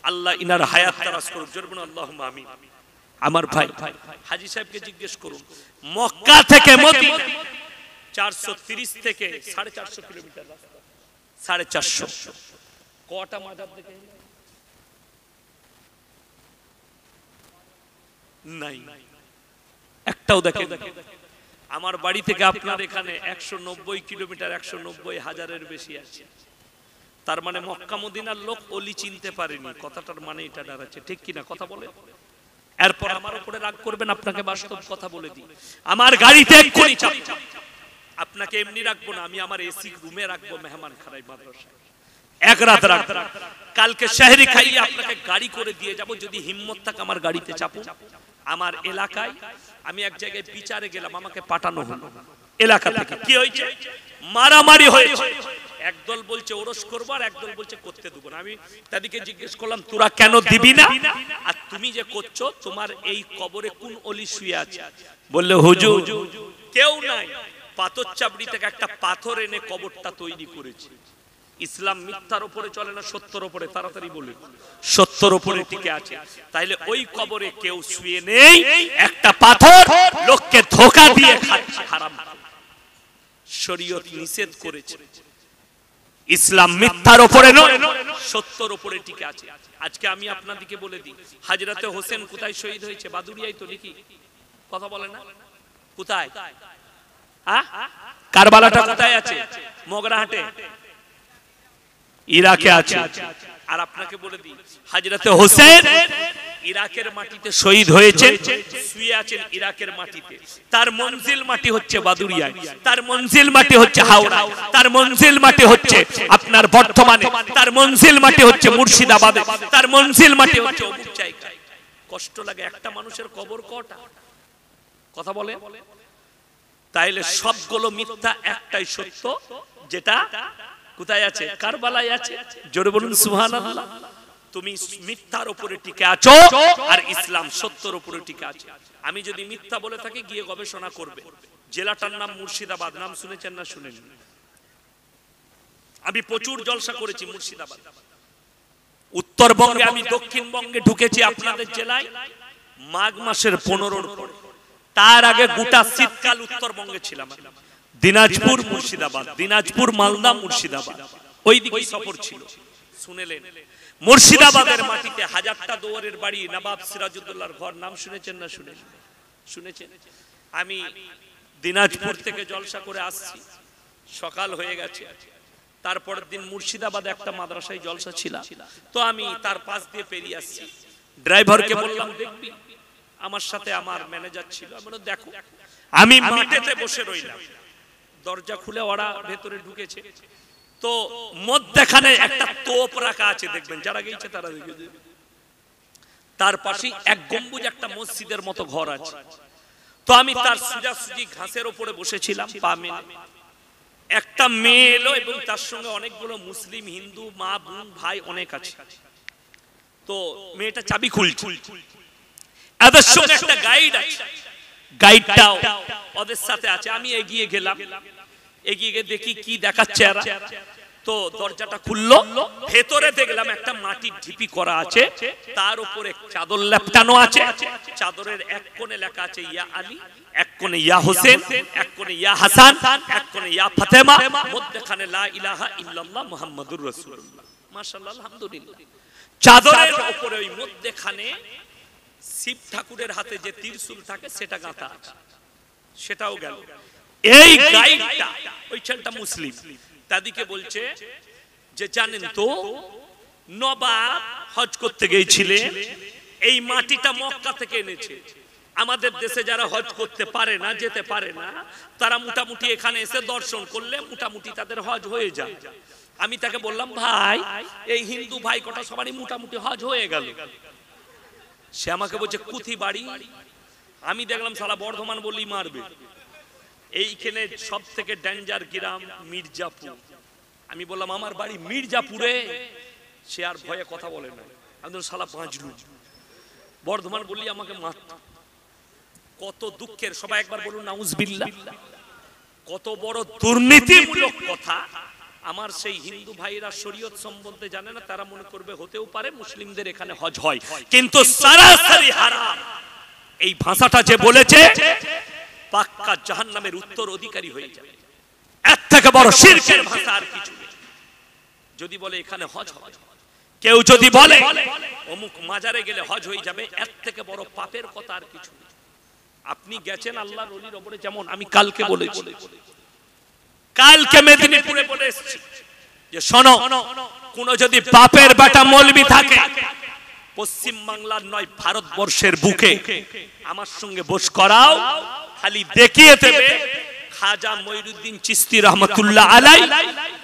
আল্লাহ ইনার হায়াত দারাজ করুক, জোরে বলুন আল্লাহুম্মা আমিন। আমার ভাই হাজী সাহেবকে জিজ্ঞেস করুন, মক্কা থেকে মদিনা 430 থেকে 450 কিলোমিটার রাস্তা, 450। কটা মাজার দেখে নাই? একটাও দেখে? আমার বাড়ি থেকে আপনার এখানে 190 কিলোমিটার, 190,000-এর বেশি আছে। তার মানে মক্কা মদিনার লোক অলি চিনতে পারেনি। কথাটার মানে এটা দাঁড়াচ্ছে, ঠিক কিনা? কথা বলে। এরপর আমার উপরে রাগ করবেন, আপনাকে বাস্তব কথা বলে দিই। আমার গাড়িতে এক্ষুনি চাপ, আপনাকে এমনি রাখবো না, আমি আমার এসি রুমে রাখবো মেহমান খানায় মাদ্রাসায়। এক রাত রাখবো, কালকে শহরি খাইয়ে আপনাকে গাড়ি করে দিয়ে যাব। যদি হিম্মত থাকে আমার গাড়িতে চাপো। আমার এলাকায় আমি এক জায়গায় বিচারে গেলাম, আমাকে পাঠানো হলো এলাকা থেকে। কি হয়েছে? মারামারি হয়েছে। একদল বলছে ওরস করবো আর একদল বলছে করতে দেবো না। আমি তাদেরকে জিজ্ঞেস করলাম তোরা কেন দিবি না, আর তুমি যে করছো তোমার এই কবরে কোন ওলি শুয়ে আছে? বললে হুজুর কেউ নাই, পাথর চাপড়ি থেকে একটা পাথর এনে কবরটা তৈরি করেছে। ইসলাম মিথ্যার উপরে চলে না সত্যের উপরে? তাড়াতাড়ি বলে। সত্যের উপরে টিকে আছে। তাইলে ওই কবরে কেউ শুয়ে নেই, একটা পাথর লোককে ধোঁকা দিয়ে খাচ্ছে, হারাম। শরীয়ত নিষেধ করেছে। ইসলাম মিথ্যার উপরে নয়, সত্যের উপরে টিকে আছে। আজকে আমি আপনাদেরকে বলে দিই, হাজরাতে হোসেন কোথায় শহীদ হয়েছে? বাদুড়িয়ায় তো নাকি? কথা বলে না? কোথায়? কারবালাটা কোথায় আছে? মগরাহাটে, ইরাকে আছে। আর আপনাকে বলে দিই, হাজরাতে হোসেন ইরাকের মাটিতে শহীদ হয়েছে, শুয়ে আছেন ইরাকের মাটিতে। তার মঞ্জিল মাটি হচ্ছে বাদুড়িয়ায়, তার মঞ্জিল মাটি হচ্ছে হাওড়া, তার মঞ্জিল মাটি হচ্ছে আপনার বর্ধমানে, তার মঞ্জিল মাটি হচ্ছে মুর্শিদাবাদে, তার মঞ্জিল মাটি হচ্ছে অমুক জায়গায়। কষ্ট লাগে, একটা মানুষের কবর কটা? কথা বলে। তাইলে সবগুলো মিথ্যা, একটাই সত্য, যেটা কোথায় আছে? কারবালায় আছে। জোরে বলুন সুবহানাল্লাহ। তুমি মিথ্যার উপরে টিকে আছো আর ইসলাম সত্যের উপরে টিকে আছে। আমি যদি মিথ্যা বলে থাকি গিয়ে গবেষণা করবে। জেলাটার নাম মুর্শিদাবাদ, নাম শুনেছেন না শুনেন? আমি প্রচুর জলসা করেছি মুর্শিদাবাদ। উত্তরবঙ্গে আমি দক্ষিণবঙ্গে ঢুকেছি আপনাদের জেলায় মাঘ মাসের 15 পরে। তার আগে গোটা শীতকাল উত্তরবঙ্গে ছিলাম। দিনাজপুর মুর্শিদাবাদ, দিনাজপুর মালদা মুর্শিদাবাদ, ওই দিকে সফর ছিল। শুনেলেন মুর্শিদাবাদের মাটিতে হাজারটা দুয়ারের বাড়ি, নবাব সিরাজউদ্দৌলার ঘর, নাম শুনেছেন না শুনেন? শুনেছেন। আমি দিনাজপুর থেকে জলসা করে আসছি, সকাল হয়ে গেছে। তারপরের দিন মুর্শিদাবাদে একটা মাদ্রাসায় জলসা ছিল, তো আমি তার পাশ দিয়ে পেরিয়ে আসছি। ড্রাইভারকে বললাম দেখবি? আমার সাথে আমার ম্যানেজার ছিল। আমি বললাম দেখো। আমি মাটিতে বসে রইলাম, দরজা খুলে ওরা ভেতরে ঢুকেছে। তো মধ্যখানে একটা তোপ রাখা আছে, দেখবেন যারা গিয়েছে তারা দেখেছে। তার পাশে এক গম্বুজ একটা মসজিদের মতো ঘর আছে। তো আমি তার সোজাসুজি ঘাসের উপরে বসেছিলাম, পা মেলে। একটা মেয়ে এলো এবং তার সঙ্গে অনেকগুলো মুসলিম, হিন্দু, মা, বোন, ভাই অনেক আছে। তো মেয়েটা চাবি খুলছে, এদের সঙ্গে একটা গাইড আছে, গাইডটাও ওদের সাথে আছে। আমি এগিয়ে গেলাম, এগিয়ে গিয়ে দেখি কি দেখাচ্ছে এরা। তো দরজাটা খুললো, ভেতরে দেখলাম একটা মাটির ঢিপি করা আছে, তার উপরে চাদর লেপটানো আছে। চাদরের এক কোণে লেখা আছে ইয়া আলী, এক কোণে ইয়া হোসেন, এক কোণে ইয়া হাসান, এক কোণে ইয়া ফাতেমা, মধ্যখানে লা ইলাহা ইল্লাল্লাহ মুহাম্মাদুর রাসূলুল্লাহ। মাশাআল্লাহ, আলহামদুলিল্লাহ। চাদরের উপরে ওই মধ্যখানে শিব ঠাকুরের হাতে যে ত্রিশূল থাকে সেটা গাঁথা আছে। সেটাও গেল। এই গাইডটা, ওই ছেলেটা মুসলিম, তাদিকে বলছে যে জানেন তো নবাব হজ করতে গিয়েছিলেন, এই মাটিটা মক্কা থেকে এনেছে। আমাদের দেশে যারা হজ করতে পারে না, যেতে পারে না, তারা মোটামুটি এখানে এসে দর্শন করলে মোটামুটি তাদের হজ হয়ে যায়। আমি তাকে বললাম ভাই, এই হিন্দু ভাই কটা সবারই মোটামুটি হজ হয়ে গেল। সে আমাকে বলছে কুথি বাড়ি। আমি দেখলাম সালা বর্ধমান বললেই মারবে। এইখানে সব থেকে ডেঞ্জার গ্রাম মির্জাপুর। আমি বললাম আমার বাড়ি মির্জাপুরে। সে আর ভয়ে কথা বলে না। আমি সালা বাঁচলু, বর্ধমান বললি আমাকে মারত। কত দুঃখের, সবাই একবার বলুন নাউজুবিল্লাহ। কত বড় দুর্নীতিমূলক কথা। আমার সেই হিন্দু ভাইরা শরীয়ত সম্বন্ধে জানে না, তারা মনে করবে হতেও পারে মুসলিমদের এখানে হজ হয়, কিন্তু সরাসরি হারাম। এই ভাষাটা যে বলেছে পাক্কা জাহান্নামের উত্তর অধিকারী হয়ে যাবে। এর থেকে বড় শিরকের ভাষা আর কিছু নেই। যদি বলে এখানে হজ হয়, কেউ যদি বলে অমুক মাজারে গেলে হজ হয়ে যাবে, এর থেকে বড় পাপের কথা আর কিছু নেই। আপনি গেছেন আল্লাহর ওলির ওপরে, যেমন আমি কালকে বলেছি, কালকে মেদিনীপুরে বলে এসেছি যে শোনো, কোন যদি বাপের বেটা মৌলবি থাকে পশ্চিম বাংলার নয় ভারতবর্ষের বুকে আমার সঙ্গে বস করাও, খালি দেখিয়ে দেবে খাজা মঈনুদ্দিন চিশতি রহমাতুল্লাহ আলাই,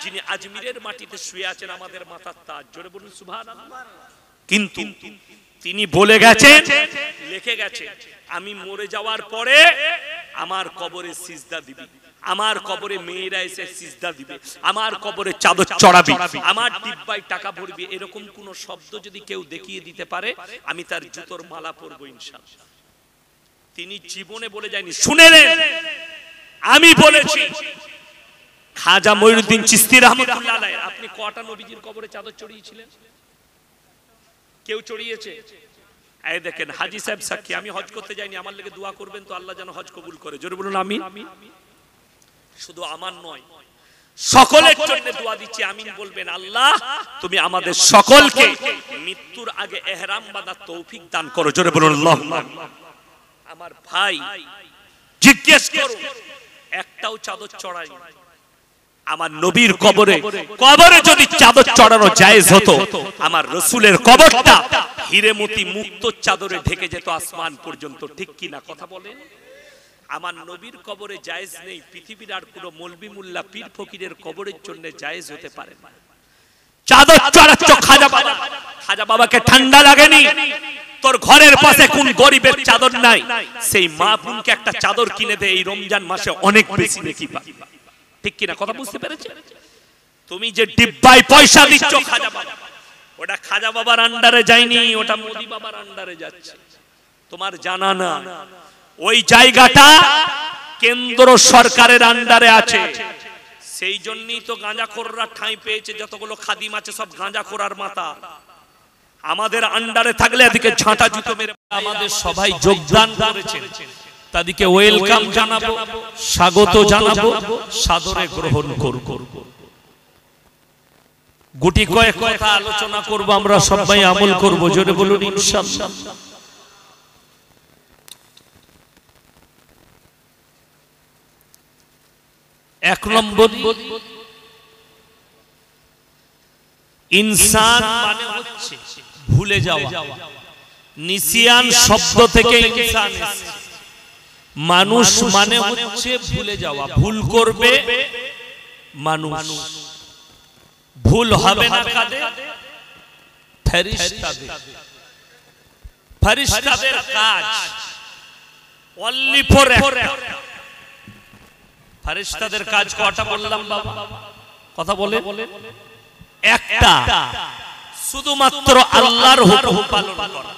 যিনি আজমিরের মাটিতে শুয়ে আছেন, আমাদের মাথার তাজ। জোরে বলুন সুবহানাল্লাহ। কিন্তু তিনি বলে গেছেন, লিখে গেছে, আমি মরে যাওয়ার পরে আমার কবরে সিজদা দিবি। আমার কবরে মেয়েরা এসে সিজদা দিবে, আমার কবরে চাদর চড়াবি, আমার ডিব্বায় টাকা ভরবি, এরকম কোন শব্দ যদি কেউ দেখিয়ে দিতে পারে আমি তার জুতোর মালা পরবো ইনশাআল্লাহ। তিনি জীবনে বলে যায়নি, শুনেলেন আমি বলেছি। খাজা মঈনুদ্দিন চিশতি রাহমাতুল্লাহ আলাইহি, আপনি কটা নবীজির কবরে চাদর চড়িয়েছিলেন? কেউ চড়িয়েছে? এই দেখেন হাজী সাহেব সাক্ষী, আমি হজ করতে যাইনি, আমার লেগে দোয়া করবেন তো আল্লাহ যেন হজ কবুল করে। জোরে বলুন আমিন। শুধু আমার নয়, সকলের জন্য দোয়া দিচ্ছি, আমিন বলবেন। আল্লাহ তুমি আমাদের সকলকে মৃত্যুর আগে ইহরাম বাঁধার তৌফিক দান করো। জোরে বলুন আল্লাহুম্মা আমিন। আমার ভাই জিজ্ঞেস করুন, একটাও চাদর চড়াই আমার নবীর কবরে। কবরে যদি চাদর চড়ানো জায়েজ হতো, আমার রাসূলের কবরটা হিরে মতি মুক্ত চাদরে ঢেকে যেত আসমান পর্যন্ত। ঠিক কি না কথা বলেন? আমার নবীর কবরে জায়েজ নেই, পৃথিবীর আর কোনো মৌলবি মোল্লা পীর ফকিরের কবরের জন্য জায়েজ হতে পারে না। চাদর চড়াচ্ছ খাজা বাবা, খাজা বাবাকে ঠান্ডা লাগেনি? তোর ঘরের পাশে কোন গরিবের চাদর নাই, সেই মা বোনকে একটা চাদর কিনে দে, এই রমজান মাসে অনেক বেশি নেকি পাবি। ঠিক কিনা কথা বুঝতে পেরেছে? তুমি যে ডিব্বায় পয়সা দিচ্ছ খাজা বাবা, ওটা খাজা বাবার আন্ডারে যায়নি, ওটা মোদি বাবার আন্ডারে যাচ্ছে। তোমার জানা না ওই জায়গাটা কেন্দ্র সরকারের আন্ডারে আছে। সেই জন্যই তো গাঁজাখোররা ঠাঁই পেয়েছে, যতগুলো খাদিম আছে সব গাঁজাখোরার মাথা। আমাদের আন্ডারে থাকলে এদিকে ঝাঁটা জুতো মেরে আমাদের সবাই যোগদান করেছেন, তাদেরকে ওয়েলকাম জানাবো, স্বাগত জানাবো, সাদরে গ্রহণ করব। গুটি কয়েক কথা আলোচনা করব, আমরা সবাই আমল করব। জোরে বলুন ইনশাআল্লাহ। এক নম্বর, ইনসান মানে হচ্ছে ভুলে যাওয়া। নিসিয়ান শব্দ থেকে ইনসান এসেছে। মানুষ মানে হচ্ছে ভুলে যাওয়া, ভুল করবে মানুষ। ভুল হবে না কাদের? ফেরেশতাদের। ফেরেশতাদের কাজ অনলি ফর একটা। ফেরেশতাদের কাজ কয়টা বললাম বাবা? কথা বলে একটা, শুধুমাত্র আল্লাহর হুকুম পালন করা।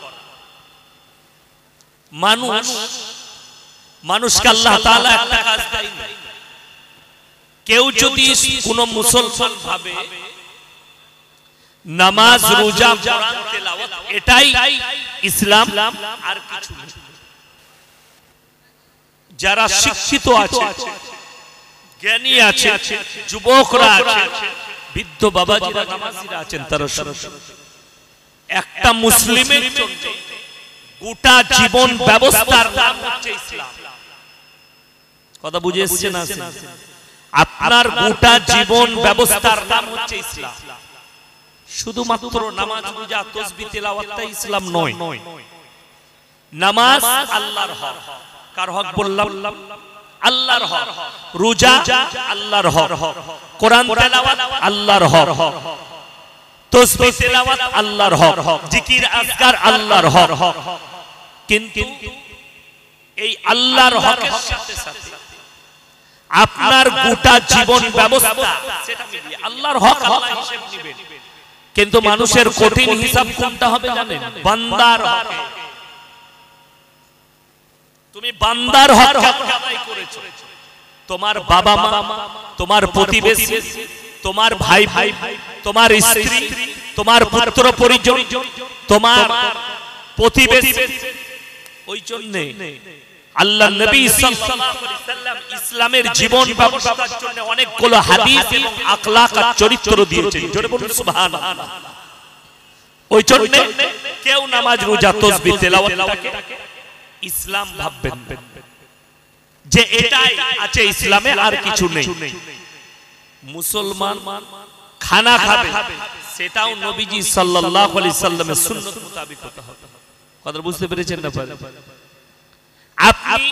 মানুষকে আল্লাহ তাআলা একটা কাজ দেয়নি। কেউ যদি কোন মুসলমান ভাবে নামাজ, রোজা, কোরআন তেলাওয়াত এটাই ইসলাম আর কিছু না। যারা শিক্ষিত আছে, জ্ঞানী আছে, যুবকরা আছে, বৃদ্ধ বাবাজিরা, নামাজিরা আছেন, তারা একটা মুসলিমের জন্য গোটা জীবন ব্যবস্থার নাম হচ্ছে ইসলাম। কথা বুঝে এসেছে না? আপনার গোটা জীবন ব্যবস্থার নাম হচ্ছে ইসলাম। শুধুমাত্র নামাজ, রোজা, তাসবিহ, তেলাওয়াতটাই ইসলাম নয়। নামাজ আল্লাহর হক। কার হক বললাম? আল্লাহর হক। রোজা আল্লাহর হক, কোরআন তেলাওয়াত আল্লাহর হক, তাসবিহ তেলাওয়াত আল্লাহর হক, জিকির আজকার আল্লাহর হক। কিন্তু এই আল্লাহর হকের সাথে সাথে আপনার গোটা জীবন ব্যবস্থা সেটা মিলিয়ে আল্লাহর হক আল্লাহ হিসাব নেবেন। কিন্তু মানুষের কঠিন হিসাব কোনটা হবে জানেন? বান্দার হক। তুমি বান্দার হক আদায় করেছো। তোমার বাবা মা, তোমার প্রতিবেশী, তোমার ভাই ভাই, তোমার স্ত্রী, তোমার পুত্র পরিজন, তোমার প্রতিবেশী। ওই জন্য আল্লাহ নবী সাল্লাল্লাহু আলাইহি ওয়াসাল্লাম ইসলামের জীবন ব্যবস্থার জন্য অনেকগুলো হাদিস এবং আখলাক আর চরিত্র দিয়েছেন। জোরে বলুন সুবহানাল্লাহ। ওই জন্য কেউ নামাজ, রোজা, তাসবিহ, তেলাওয়াতটাকে ইসলাম ভাববেন যে এটাই আছে ইসলামে, আর কিছু নেই। মুসলমান খানা খাবে, সেটাও নবীজি সাল্লাল্লাহু আলাইহি সাল্লামের সুন্নাত মোতাবেক হতে হবে। কথা বুঝতে পেরেছেন না? আপনি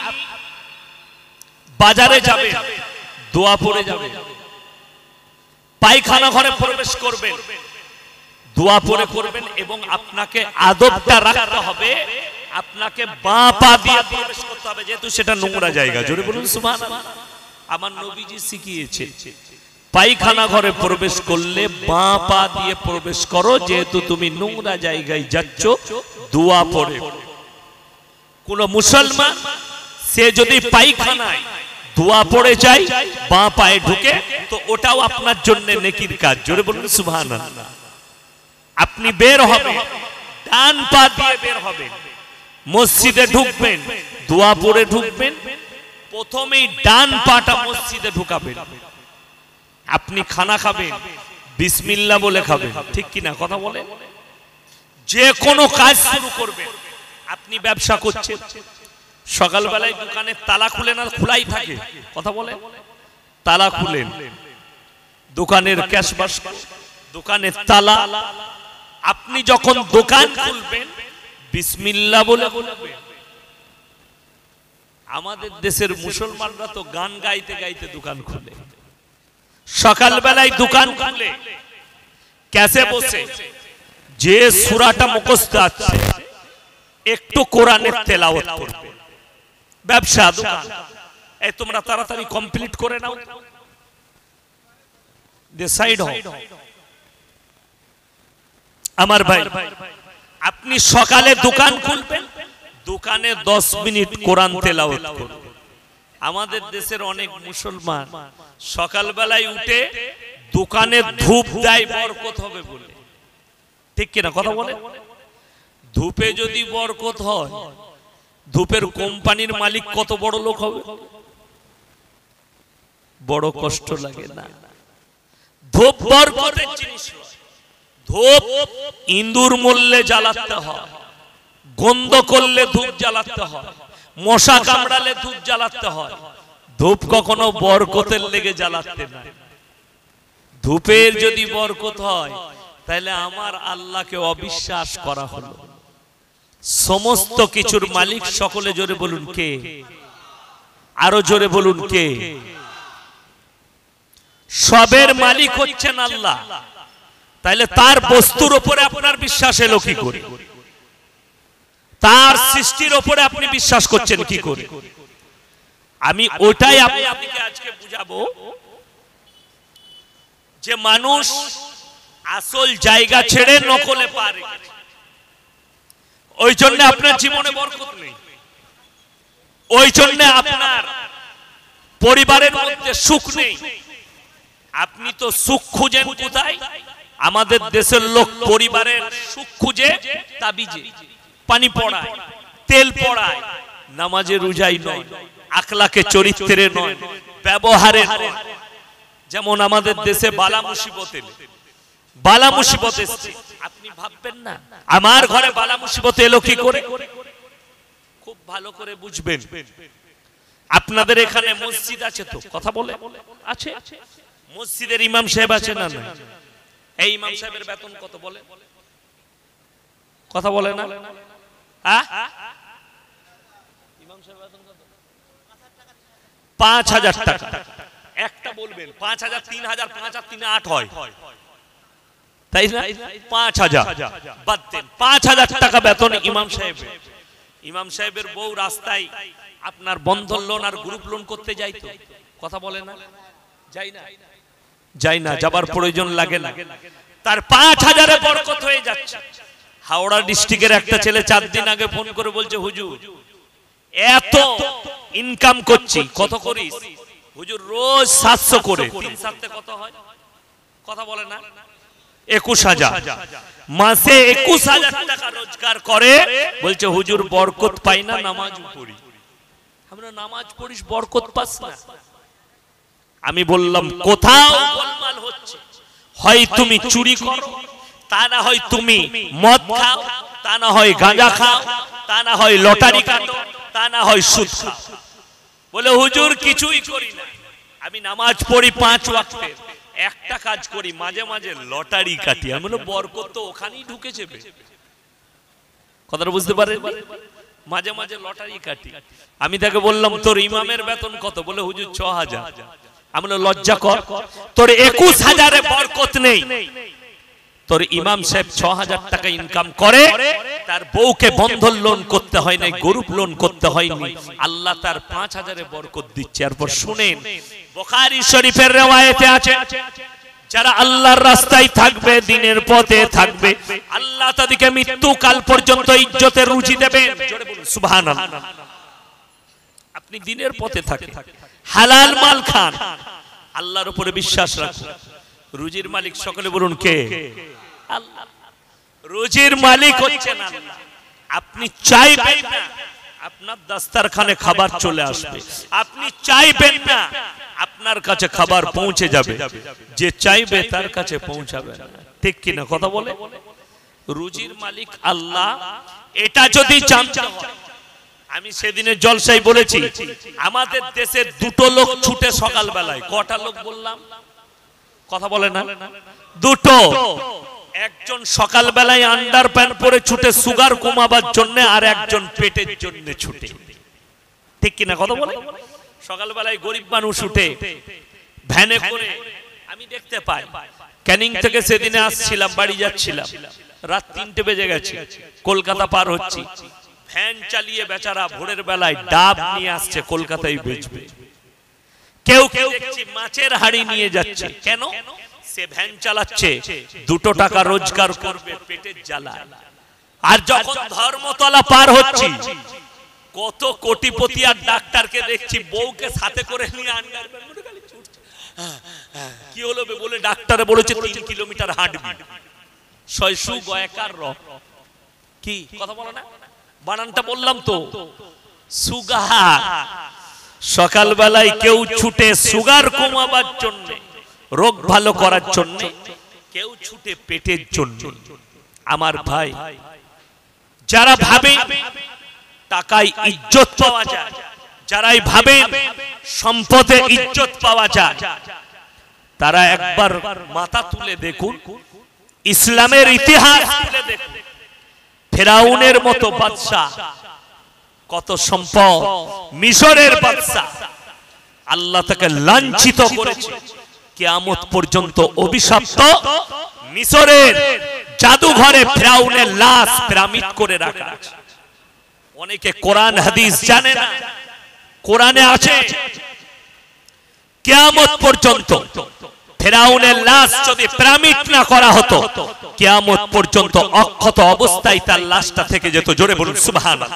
বাজারে যাবেন, দোয়া পড়ে যাবেন। পায়খানা ঘরে প্রবেশ করবেন, দোয়া পড়ে করবেন। এবং আপনাকে আদবটা রাখতে হবে, আপনাকে বাঁ পা দিয়ে প্রবেশ করতে হবে, যেহেতু সেটা নোংরা জায়গা। জোরে বলুন সুবহানাল্লাহ। আমার নবীজি শিখিয়েছে পায়খানা ঘরে প্রবেশ করলে বাঁ পা দিয়ে প্রবেশ করো, যেহেতু তুমি নোংরা জায়গায় যাচ্ছ। দোয়া পড়ে কোন মুসলমান সে যদি পায়খানায় দোয়া পড়ে যায় বাঁ পায়ে ঢুকে, তো ওটাও আপনার জন্য নেকির কাজ। জোরে বলুন সুবহানাল্লাহ। আপনি বের হবেন, ডান পা দিয়ে বের হবেন, মসজিদে ঢুকবেন, দোয়া পড়ে ঢুকবেন, প্রথমেই ডান পাটা মসজিদে ঢুকাবেন। আপনি খানা খাবেন, বিসমিল্লাহ বলে খাবেন, ঠিক কিনা কথা বলেন? যে কোনো কাজ শুরু করবেন, আপনি ব্যবসা করছেন, সকালবেলায় দোকানের তালা খুলে না খোলাই থাকে, কথা বলেন, তালা খুলেন, দোকানের ক্যাশ বাক্স, দোকানের তালা, আপনি যখন দোকান খুলবেন বিসমিল্লাহ বলে খুলবেন। আমাদের দেশের মুসলমানরা তো গান গাইতে গাইতে দোকান খুলে, সকালবেলায় দোকান খুলে ক্যাশে বসে যে সূরাটা মুখস্থ আছে একটু কোরআনের তেলাওয়াত করবে। ব্যবসা দোকান, এই তোমরা তাড়াতাড়ি কমপ্লিট করে নাও, ডিসাইড হও। আমার ভাই, আপনি সকালে দোকান খুলবেন, দোকানে 10 মিনিট কোরআন তেলাওয়াত করবেন। আমাদের দেশের অনেক মুসলমান সকালবেলায় উঠে দোকানে ধূপ দেয় বরকত হবে বলে, ঠিক কিনা কথা বলে? ধূপে যদি বরকত হয়, ধূপের কোম্পানির মালিক কত বড় লোক হবে? বড় কষ্ট লাগে না? ধূপ বরকতের জিনিস। ধূপ ইঁদুর মরলে জ্বালাতে হয়, গন্ধ করলে ধূপ জ্বালাতে হয়, মশা কামড়ালে ধূপ জ্বালাতে হয়। ধূপ কখনো বরকতের লেগে জ্বালাতে না। ধূপের যদি বরকত হয় তাহলে আমার আল্লাহকে অবিশ্বাস করা হলো। সমস্ত কিছুর মালিক সকলে জোরে বলুন কে? আরো জোরে বলুন কে? সবের মালিক হচ্ছেন আল্লাহ। তাহলে তার বস্তুর উপরে আপনার বিশ্বাস এলো কি করে? তার সৃষ্টির উপরে আপনি বিশ্বাস করছেন কি করে? আমি ওটাই আপনাকে আজকে বুঝাবো যে মানুষ আসল জায়গা ছেড়ে নকলে পা রেখেছে, ওই জন্য আপনার জীবনে বরকত নেই, ওই জন্য আপনার পরিবারের মধ্যে সুখ নেই। আপনি তো সুখ খুঁজেন কোথায়? আমাদের দেশের লোক পরিবারের সুখ খুঁজে তাবিজে, পানি পড়ায়, তেল পড়ায়, নামাজে রোজাই নয়, আখলাকে চরিত্রে নয়, ব্যবহারে নয়। যেমন আমাদের দেশে বালা মুসিবত এলো, বালা মুসিবত এসেছে, আপনি ভাববেন না আমার ঘরে বালা মুসিবত এলো কি করে? খুব ভালো করে বুঝবেন। আপনাদের এখানে মসজিদ আছে তো, কথা বলে আছে? মসজিদের ইমাম সাহেব আছে না? না। এই ইমাম সাহেবের বেতন কত বলে? কথা বলে না? ইমাম সাহেবের বেতন কত? 5000 টাকা। একটা বলবেন 5000, 3000, 5000, 3 8 হয়, তাই না? 5000 বাদ দেন, 5000 টাকা বেতন ইমাম সাহেবের। ইমাম সাহেবের বউ রাস্তায় আপনার বন্ধন লোন আর গ্রুপ লোন করতে যাই তো, কথা বলে না? যাই না? যাই না, যাবার প্রয়োজন লাগে না। তার 5000-এ বরকত হয়ে যাচ্ছে। হাওড়া ডিস্ট্রিক্টের একটা ছেলে 4 দিন আগে ফোন করে বলছে, হুজুর এত ইনকাম করছি। কত করিস? হুজুর রোজ 700 করে। 3-7 কত হয়? কথা বলে না? 21000। মাসে 21000 টাকা রোজগার করে। বলছে হুজুর বরকত পাই না, নামাজ পড়ি। আমরা নামাজ পড়িস, বরকত পাস না? আমি বললাম কোথাও গোলমাল হচ্ছে। হয় তুমি চুরি করো, তা না হয় তুমি মদ খাও, তা না হয় গাঁজা খাও, তা না হয় লটারি কাটো, তা না হয় সুদ খাও। বলে হুজুর কিছুই করি না, আমি নামাজ পড়ি 5 ওয়াক্তের, একটা কাজ করি মাঝে মাঝে লটারি কাটি। আমি বললাম বরকত তো ওখানেই ঢুকেছে। কথাটা বুঝতে পারেন? মাঝে মাঝে লটারি কাটি। আমি তাকে বললাম তোর ইমামের বেতন কত? বলে হুজুর 6000। আমি বললাম লজ্জা কর, তোর 21000-এ বরকত নেই, তোর ইমাম সাহেব 6000 টাকা ইনকাম করে, তার বউকে বন্ধন লোন করতে হয় না, গ্রুপ লোন করতে হয়নি, আল্লাহ তার 5000-এ বরকত দিচ্ছে। এরপর শুনেন, বুখারী শরীফের riwayate আছে, যারা আল্লাহর রাস্তায় থাকবে, দিনের পথে থাকবে, আল্লাহ তাদেরকে মৃত্যুকাল পর্যন্ত ইজ্জতের রুজি দেবেন। জোরে বলুন সুবহানাল্লাহ। আপনি দিনের পথে থাকেন, হালাল মাল খান, আল্লাহর উপরে বিশ্বাস রাখুন, রুজির মালিক সকলে বলুন কে? আল্লাহ। রুজির মালিক হচ্ছেন আল্লাহ। আপনি চাইবেন না আপনার দস্তরখানে খাবার চলে আসবে, আপনি চাইবেন না আপনার কাছে খাবার পৌঁছে যাবে, যে চাইবে তার কাছে পৌঁছাবে না। ঠিক কি না কথা বলে? রুজির মালিক আল্লাহ। এটা যদি জানতে হয়, আমি সেদিনের জলসায় বলেছি, আমাদের দেশে দুটো লোক ছুটে সকাল বেলায়, কটা লোক বললাম? কথা বলে না? দুটো। একজন সকাল বেলায় আন্ডার প্যান্ট পরে ছুটে সুগার কমাবার জন্য, আর একজন পেটের জন্য ছুটে। ঠিক কিনা কথা বলে? সকাল বেলায় গরিব মানুষ উঠে ভ্যানে করে, আমি দেখতে পাই, ক্যানিং থেকে সেদিনে আসছিলাম, বাড়ি যাচ্ছিলাম, রাত 3টে বেজে গেছে, কলকাতা পার হচ্ছি, ভ্যান চালিয়ে বেচারা ভোরের বেলায় ডাব নিয়ে আসছে, কলকাতায় বেচবে। কেউ কেউ দেখছি মাছের হাড়ি নিয়ে যাচ্ছে। কেন? সে ভ্যান চালাচ্ছে, 2 টাকা রোজগার করবে পেটের জ্বালায়। আর যখন ধর্মতলা পার হচ্ছি, কত কোটিপতি আর ডাক্তারকে দেখছি বউকে সাথে করে নিয়ে আন্ডারপ্যান্ট পরে খালি ছুটছে। কি হলো বলে ডাক্তারে বলেছে 3 কিলোমিটার হাঁটবি। শয়সু গয়কার র কি কথা বলো না? বানানটা বললাম তো, সুগার। সকাল বেলায় কেউ ছুটে সুগার কমাবার জন্য, রোগ ভালো করার জন্য, কেউ ছুটে পেটের জন্য। আমার ভাই, যারা ভাবে টাকায় ইজ্জত পাওয়া যায়, যারাই ভাবে সম্পদে ইজ্জত পাওয়া যায়, তারা একবার মাথা তুলে দেখুন, ইসলামের ইতিহাস তুলে দেখুন। ফেরাউনের মতো বাদশা, কত সম্পদ, মিশরের বাদশা, আল্লাহ তাকে লাঞ্ছিত করেছে, কিয়ামত পর্যন্ত অভিশপ্ত। মিশরের জাদুঘরে ফেরাউনের লাশ পিরামিড করে রাখা আছে। অনেকে কোরআন হাদিস জানে না, কোরআনে আছে কিয়ামত পর্যন্ত ফেরাউনের লাশ যদি পিরামিড না করা হতো, কিয়ামত পর্যন্ত অক্ষত অবস্থায় তার লাশটা থেকে যেত। জোরে বলুন সুবহানাল্লাহ।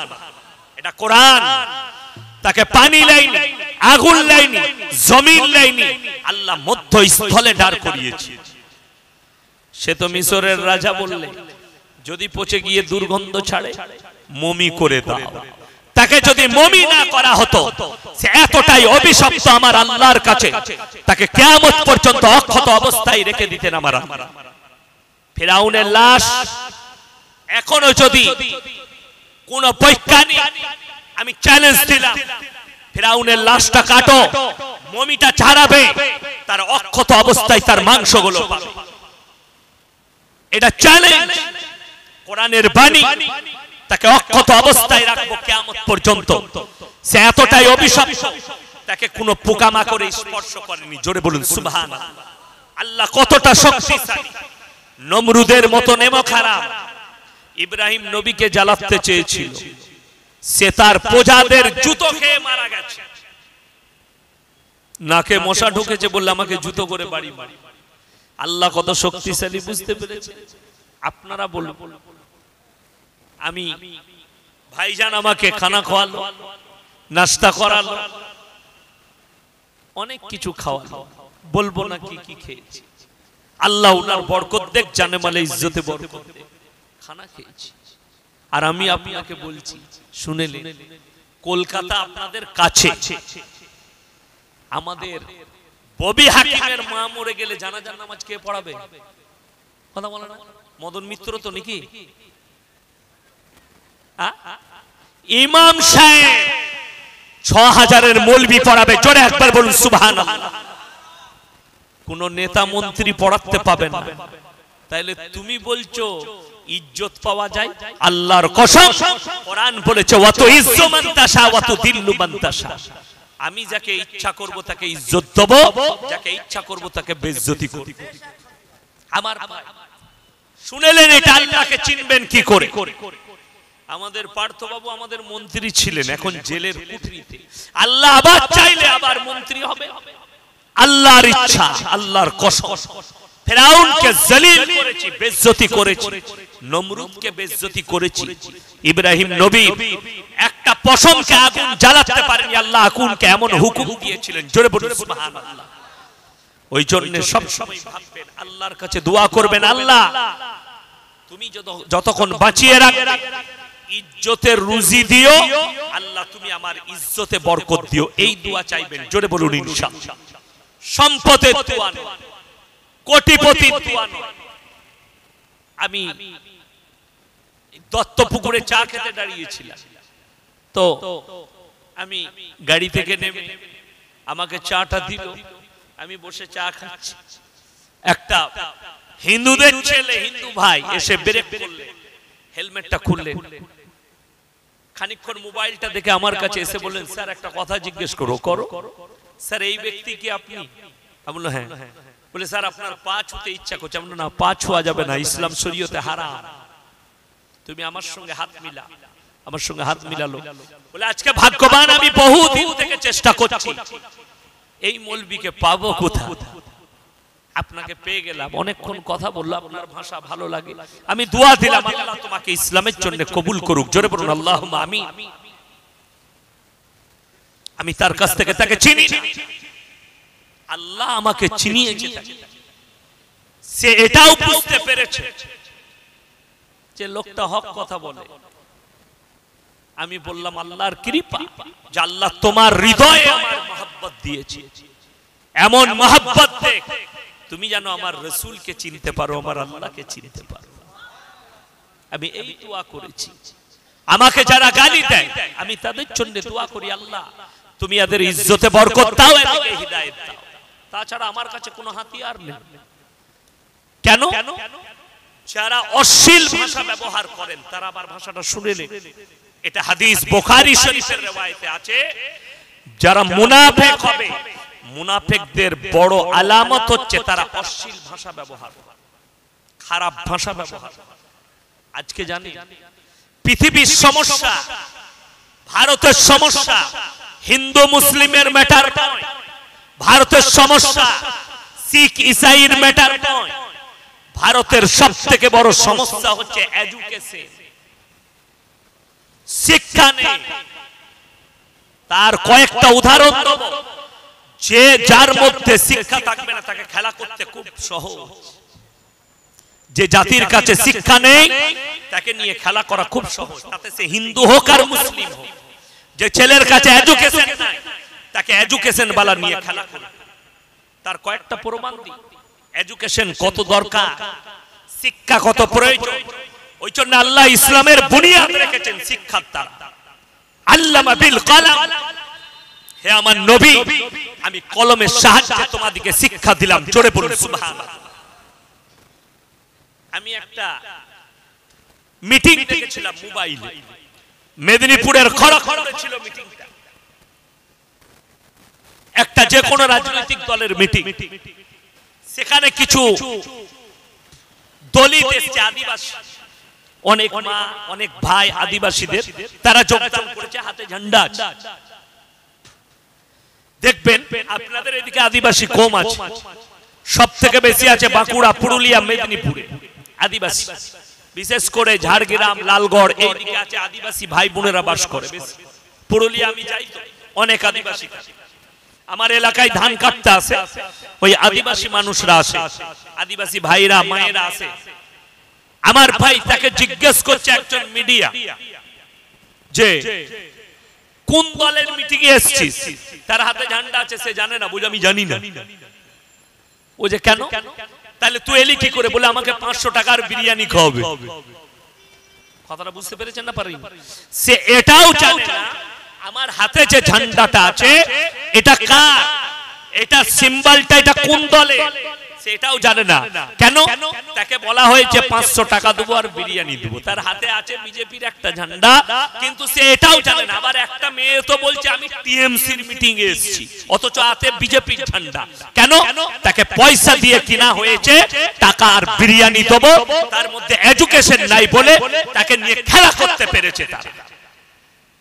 এটা কোরআন। তাকে পানি লাইনি, আগুন লাইনি, জমিন লাইনি, আল্লাহ মধ্যস্থলে দাঁড় করিয়েছে। সে তো মিশরের রাজা বললে, যদি পচে গিয়ে দুর্গন্ধ ছাড়ে মমি করে দাও। তাকে যদি মমি না করা হতো, সে এতটাই অভিশপ্ত আমার আল্লাহর কাছে, তাকে কিয়ামত পর্যন্ত অক্ষত অবস্থায় রেখে দিতেন আমার আল্লাহ। ফিরাউনের লাশ এখনো যদি কোন বৈজ্ঞানিক, আমি চ্যালেঞ্জ দিলাম, ফিরাউনের লাশটা কাটো, মমিটা ছাড়াবে, তার অক্ষত অবস্থায় তার মাংসগুলো পাবে। এটা চ্যালেঞ্জ, কোরআনের বাণী। তাকে অক্ষত অবস্থায় রাখবো কিয়ামত পর্যন্ত। সে এতটাই অভিশপ্ত, তাকে কোনো পোকামাকড়ে স্পর্শ করেনি। জোরে বলুন সুবহানাল্লাহ। আল্লাহ কতটা শক্তিশালী। নমরুদের মতো নেমো খারাপ, ইব্রাহিম নবীকে জ্বালাতে চেয়েছিল, সে তার প্রজাদের জুতো খেয়ে মারা গেছে। নাকে মশা ঢুকেছে বললে আমাকে জুতো করে বাড়ি মারি। আল্লাহ কত শক্তিশালী বুঝতে পেরেছে। আপনারা বলুন, আমি ভাইজান আমাকে খানা খাওয়ালো, নাস্তা করালো, অনেক কিছু খাওয়ালো, বলবো না কি কি খেয়েছি। আল্লাহ উনার বরকত দেখ, জানে মালে ইজ্জতে বরকত দেখ, খানা খেয়েছি। আর আমি আপনাকে বলছি, শুনেলেন, কলকাতা আপনাদের কাছে, আমাদের ববি হাকিমের মা মরে গেলে জানাজার নামাজ কে পড়াবে? কথা বলে না? মদন মিত্র তো নাকি ইমাম সাহেব 6000-এর মৌলবি পড়াবে। জোরে একবার বলুন সুবহানাল্লাহ। কোন নেতা মন্ত্রী পড়াতে পাবে না। তাইলে তুমি বলছো ইজ্জত পাওয়া যায়? আল্লাহর কসম, কোরআন বলেছে ওয়া তুইজ্জু মান তাশা ওয়া তুদিল্লু মান তাশা। আমি যাকে ইচ্ছা করব তাকে ইজ্জত দেব, যাকে ইচ্ছা করব তাকে বেইজ্জতি করব। আমার শুনেলেন এটা আল্লাহকে চিনবেন কি করে? আমাদের পার্থবাবু আমাদের মন্ত্রী ছিলেন, এখন জেলের কুঠরিতে। আল্লাহ আবার চাইলে আবার মন্ত্রী হবে, আল্লাহর ইচ্ছা, আল্লাহর কসম। ফেরাউনকে জলিল করেছি, বেইজ্জতি করেছি, নমরুদকে বেইজ্জতি করেছি। ইব্রাহিম নবী একটা পশমকে আগুন জ্বালাতে পারেনি, আল্লাহ আগুনকে এমন হুকুম দিয়েছিলেন, জোরে বলুন সুবহানাল্লাহ। ওই জন্য সব সময় ভাববেন, আল্লাহর কাছে দোয়া করবেন, আল্লাহ তুমি যতক্ষণ বাঁচিয়ে রাখবে ইজ্জতের রুজি দিও, আল্লাহ তুমি আমার ইজ্জতে বরকত দিও, এই দোয়া চাইবেন, জোরে বলুন ইনশাআল্লাহ। সম্পদের দোয়া নয়, কোটিপতির দোয়া নয়। আমি দত্তপুকুরে চা খেতে দাঁড়িয়েছিলাম, তো আমি গাড়ি থেকে নেমে আমাকে চাটা দিল, আমি বসে চা খাচ্ছি। একটা হিন্দুদের ছেলে, হিন্দু ভাই এসে ব্রেক করলেন, হেলমেটটা খুললেন, খানিকক্ষণ মোবাইলটা দেখে আমার কাছে এসে বললেন, স্যার একটা কথা জিজ্ঞেস করো। স্যার এই ব্যক্তি কি আপনি? আমি বললাম হ্যাঁ। বলে স্যার আপনার পা ছুঁতে ইচ্ছা করছে। আমি বললাম না, পা ছোঁয়া যাবে না, ইসলাম শরীয়তে হারাম। তুমি আমার সঙ্গে হাত মিলা। আমার সঙ্গে হাত মিলালো। বলে আজকে ভাগ্যবান আমি, বহুদিন থেকে চেষ্টা করছি এই মৌলবীকে পাবো কোথায়। আপনাকে পেয়ে গেলাম, অনেকক্ষণ কথা বললাম, আপনার ভাষা ভালো লাগে। আমি দোয়া দিলাম, আল্লাহ তোমাকে ইসলামের জন্য কবুল করুক, জোরে বলুন আল্লাহুম্মা আমিন। আমি তার কাছ থেকে তাকে চিনি না, আল্লাহ আমাকে চিনিয়েছে। সে এটাও বুঝতে পেরেছে যে লোকটা হক কথা বলে। আমি বললাম আল্লাহর কৃপা যে আল্লাহ তোমার হৃদয়ে আমার মহব্বত দিয়েছে, এমন মহব্বত দেখ তুমি যেন আমার রাসূলকে চিনতে পারো, আমার আল্লাহকে চিনতে পারো। আমি এই দোয়া করেছি। আমাকে যারা গালি দেয় আমি তাদের জন্য দোয়া করি, আল্লাহ তুমি এদের ইজ্জতে বরকত দাও, এদেরকে হিদায়াত দাও। তাছাড়া আমার কাছে কোনো হাতিয়ার নেই। কেন? যারা অশ্লীল ভাষা ব্যবহার করেন তারা আবার ভাষাটা শুনেলেন। এটা হাদিস বুখারী শরীফের রওয়ায়েতে আছে, যারা মুনাফিক হবে, মুনাফিকদের বড় আলামত হচ্ছে তারা অশ্লীল ভাষা ব্যবহার করে, খারাপ ভাষা ব্যবহার করে। আজকে জানি পৃথিবীর সমস্যা, ভারতের সমস্যা হিন্দু মুসলিমের ম্যাটার নয়, ভারতের সমস্যা শিখ ইসাইর ম্যাটার নয়, ভারতের সবথেকে বড় সমস্যা হচ্ছে এডুকেশন, শিক্ষা নেই। তার কয়েকটা উদাহরণ দেব। যে যার মধ্যে শিক্ষা থাকবে না তাকে খেলা করতে খুব সহজ। যে জাতির কাছে শিক্ষা নেই তাকে নিয়ে খেলা করা খুব সহজ, তাতে সে হিন্দু হোক আর মুসলিম হোক। যে ছেলের কাছে এডুকেশন নাই তাকে এডুকেশন বালা নিয়ে খেলা করে। তার কয়েকটা প্রমাণ দিই, এডুকেশন কত দরকার, শিক্ষা কত প্রয়োজন। ওই জন্য আল্লাহ ইসলামের বুনিয়াদ রেখেছেন শিক্ষার দ্বারা। আল্লামা বিল কলম, হে আমার নবী আমি কলমের সাহায্যে তোমাদেরকে শিক্ষা দিলাম, জোরে বলুন সুবহানাল্লাহ। আমি একটা মিটিং দেখেছিলাম মোবাইলে, মেদিনীপুরের খড়গপুরে ছিল মিটিংটা। একটা যে কোনো রাজনৈতিক দলের মিটিং। সেখানে কিছু দলিত এসেছে, আদিবাসী, অনেক মা অনেক ভাই আদিবাসীদের, তারা যোগদান করেছে, হাতে ঝান্ডা আছে। দেখবেন আপনাদের এদিকে আদিবাসী কম আছে, সব থেকে বেশি আছে বাঁকুড়া, পুরুলিয়া, মেদিনীপুরে আদিবাসী। বিশেষ করে ঝাড়গ্রাম, লালগড় এই দিকে আছে আদিবাসী ভাই বোনেরা বাস করে। পুরুলিয়া আমি যাই তো অনেক আদিবাসী, আমার এলাকায় ধান কাটতে আসে, ওই আদিবাসী মানুষরা আসে, আদিবাসী ভাইরা মায়েরা আসে। আমার ভাই তাকে জিজ্ঞেস করছে একজন মিডিয়া যে কোন দলের মিটিং এ এসেছিস? তার হাতে ঝান্ডা আছে, সে জানে না, বুঝে আমি জানি না। ও যে কেন, তাহলে তুই এলি কি করে? বলে আমাকে 500 টাকার বিরিয়ানি খাওয়াবে। কথাটা বুঝতে পেরেছেন না পারেন? সে এটাও জানে না আমার হাতে যে ঝান্ডাটা আছে এটা কার, এটা সিম্বলটা, এটা কোন দলে, সেটাও জানে না। কেন? তাকে বলা হয়েছে 500 টাকা দেবো আর বিরিয়ানি দেবো, তার হাতে আছে বিজেপির একটা ঝান্ডা, কিন্তু সে এটাও জানে না। আবার একটা মেয়ে তো বলছে আমি টিএমসির মিটিং এ এসেছি, অথচ হাতে বিজেপির ঝান্ডা। কেন? তাকে পয়সা দিয়ে কিনা হয়েছে, টাকা আর বিরিয়ানি দেবো, তার মধ্যে এডুকেশন নাই বলে তাকে নিয়ে খেলা করতে পেরেছে তারা।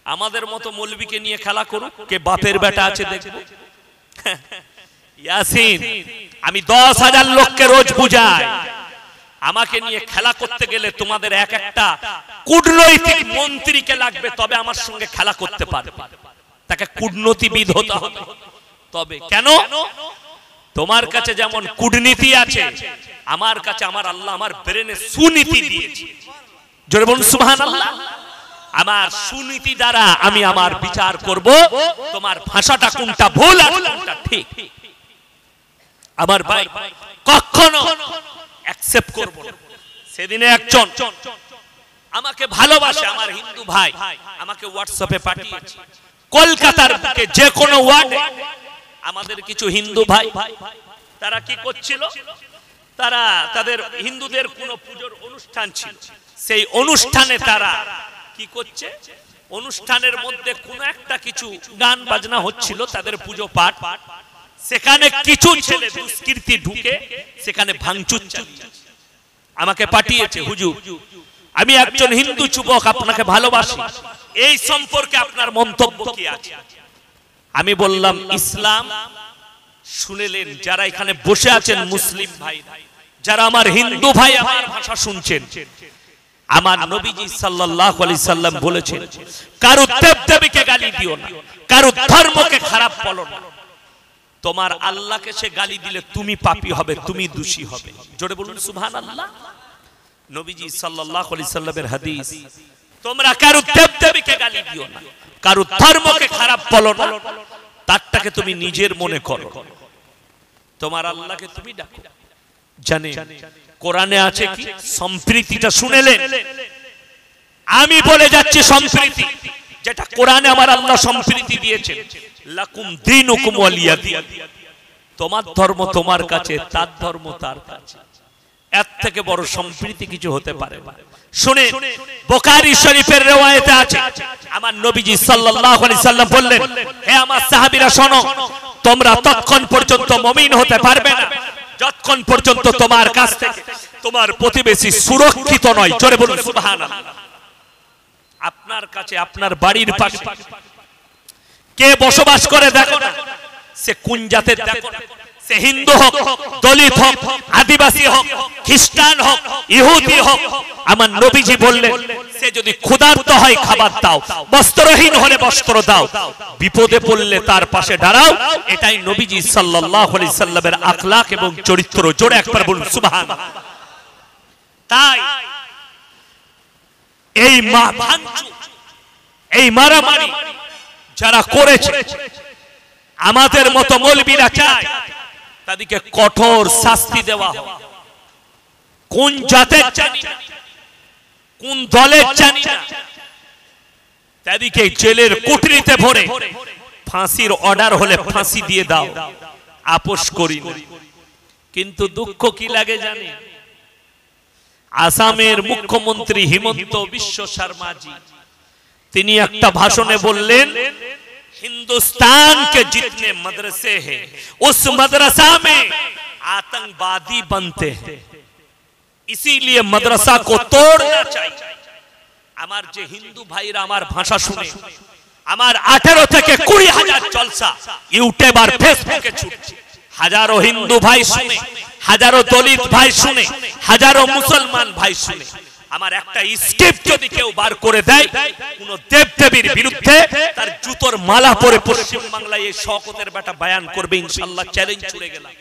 আমাদের মতো মৌলবীকে নিয়ে খেলা করুক, কে বাপের বেটা আছে দেখবো। ইয়াসিন, আমি 10,000 লোককে রোজ বুঝাই, আমাকে নিয়ে খেলা করতে গেলে তোমাদের এক একটা কূটনৈতিক মন্ত্রীকে লাগবে, তবে আমার সঙ্গে খেলা করতে পারবে। তাকে কূটনীতিবিদ হতে হবে তবে। কেন? তোমার কাছে যেমন কূটনীতি আছে, আমার কাছে আমার আল্লাহ আমার ব্রেনে সুনীতি দিয়েছে। জোরে বলুন সুবহানাল্লাহ। আমার সুনীতি দ্বারা আমি আমার বিচার করব তোমার ভাষাটা কোনটা ভুল আর কোনটা ঠিক। আমার ভাই কখনো অ্যাকসেপ্ট করব না। সেদিনে একজন আমাকে ভালোবাসে, আমার হিন্দু ভাই, আমাকে হোয়াটসঅ্যাপে পাঠিয়েছে কলকাতার বুকে যে কোনো ওয়ার্ডে আমাদের কিছু হিন্দু ভাই, তারা কি করছিল, তারা তাদের হিন্দুদের কোনো পূজোর অনুষ্ঠান ছিল, সেই অনুষ্ঠানে তারা কি করছে, অনুষ্ঠানের মধ্যে কোন একটা কিছু গান বাজনা হচ্ছিল, তাদের পুজো পাঠ, সেখানে কিছু ছেলে দুষ্কৃতী ঢুকে সেখানে ভাঙচুর চালিয়েছে। আমাকে পাঠিয়েছে, হুজুর আমি একজন হিন্দু যুবক, আপনাকে ভালোবাসি, এই সম্পর্কে আপনার মন্তব্য কি আছে? আমি বললাম ইসলাম শুনেলেন, যারা এখানে বসে আছেন মুসলিম ভাই, যারা আমার হিন্দু ভাই আমার ভাষা শুনছেন, আমার নবীজি সাল্লাল্লাহু আলাইহি সাল্লাম বলেছেন কারো দেবদেবীকে গালি দিও না, কারো ধর্মকে খারাপ বলো না। তোমার আল্লাহকে সে গালি দিলে তুমি পাপী হবে, তুমি দোষী হবে। জোরে বলুন সুবহানাল্লাহ। নবীজি সাল্লাল্লাহু আলাইহি সাল্লামের হাদিস, তোমরা কারো দেবদেবীকে গালি দিও না, কারো ধর্মকে খারাপ বলো না, তারটাকে তুমি নিজের মনে করো, তোমার আল্লাহকে তুমি ডাকো। জানে কোরআনে আছে কি সম্প্রীতিটা শুনেলেন? আমি বলে যাচ্ছি সম্প্রীতি, যেটা কোরআনে আমার আল্লাহ সম্প্রীতি দিয়েছেন, লাকুম দীনুকুম ওয়ালিয়া দিন, তোমার ধর্ম তোমার কাছে, তার ধর্ম তার কাছে। এর থেকে বড় সম্প্রীতি কিছু হতে পারে না। শুনে বুখারী শরীফের riwayate আছে, আমার নবীজি সাল্লাল্লাহু আলাইহি সাল্লাম বললেন, হে আমার সাহাবীরা শোনো, তোমরা ততক্ষণ পর্যন্ত মুমিন হতে পারবে না যতক্ষণ পর্যন্ত তোমার কাছ থেকে তোমার প্রতিবেশী সুরক্ষিত নয়। জোরে বলুন সুবহানাল্লাহ। আপনার কাছে, আপনার বাড়ির পাশে কে বসবাস করে দেখো না, সে কোন জাতের দেখো না, সে হিন্দু হোক, দলিত হোক, আদিবাসী হোক, খ্রিস্টান হোক, ইহুদি হোক, আমার নবীজি বললেন সে যদি ক্ষুধার্ত হয় খাবার দাও, বস্ত্রহীন হলে বস্ত্র দাও, বিপদে পড়লে তার পাশে দাঁড়াও। এটাই নবীজি সাল্লাল্লাহু আলাইহি সাল্লামের আখলাক এবং চরিত্র। জোরে একবার বলুন সুবহানাল্লাহ। তাই এই ভাঙচুর, এই মারামারি যারা করেছে, আমাদের মতো মৌলবীরা চায় তাদেরকে কঠোর শাস্তি দেওয়া হোক। কোন জাতের জানি না, কোন দলের জানি না, তাদেরকে জেলের কুঠরিতে ভরে ফাঁসির অর্ডার হলে ফাঁসি দিয়ে দাও, আপোষ করি না। কিন্তু দুঃখ কি লাগে জানি, আসামের মুখ্যমন্ত্রী হিমন্ত বিশ্ব শর্মাজি তিনি একটা ভাষণে বললেন, हिंदुस्तान के जितने मदरसे हैं उस मदरसा में आतंकवादी बनते हैं, इसीलिए मदरसा को तोड़ना चाहिए। আমার যে হিন্দু ভাইরা আমার ভাষা শুনে, আমার 18 থেকে 20,000 জলসা ইউটিউব আর ফেসবুকে ছুটছে, হাজারো হিন্দু ভাই শুনে, হাজারো দলিত ভাই শুনে, হাজারো মুসলমান ভাই শুনে, আমার একটা স্ক্রিপ্ট যদি কেউ বার করে দেয় কোন দেবদেবীর বিরুদ্ধে, তার জুতোর মালা পরে পশ্চিম বাংলায় এই শওকতের বেটা বয়ান করবে, ইনশাআল্লাহ চ্যালেঞ্জ ছুড়ে গেলাম,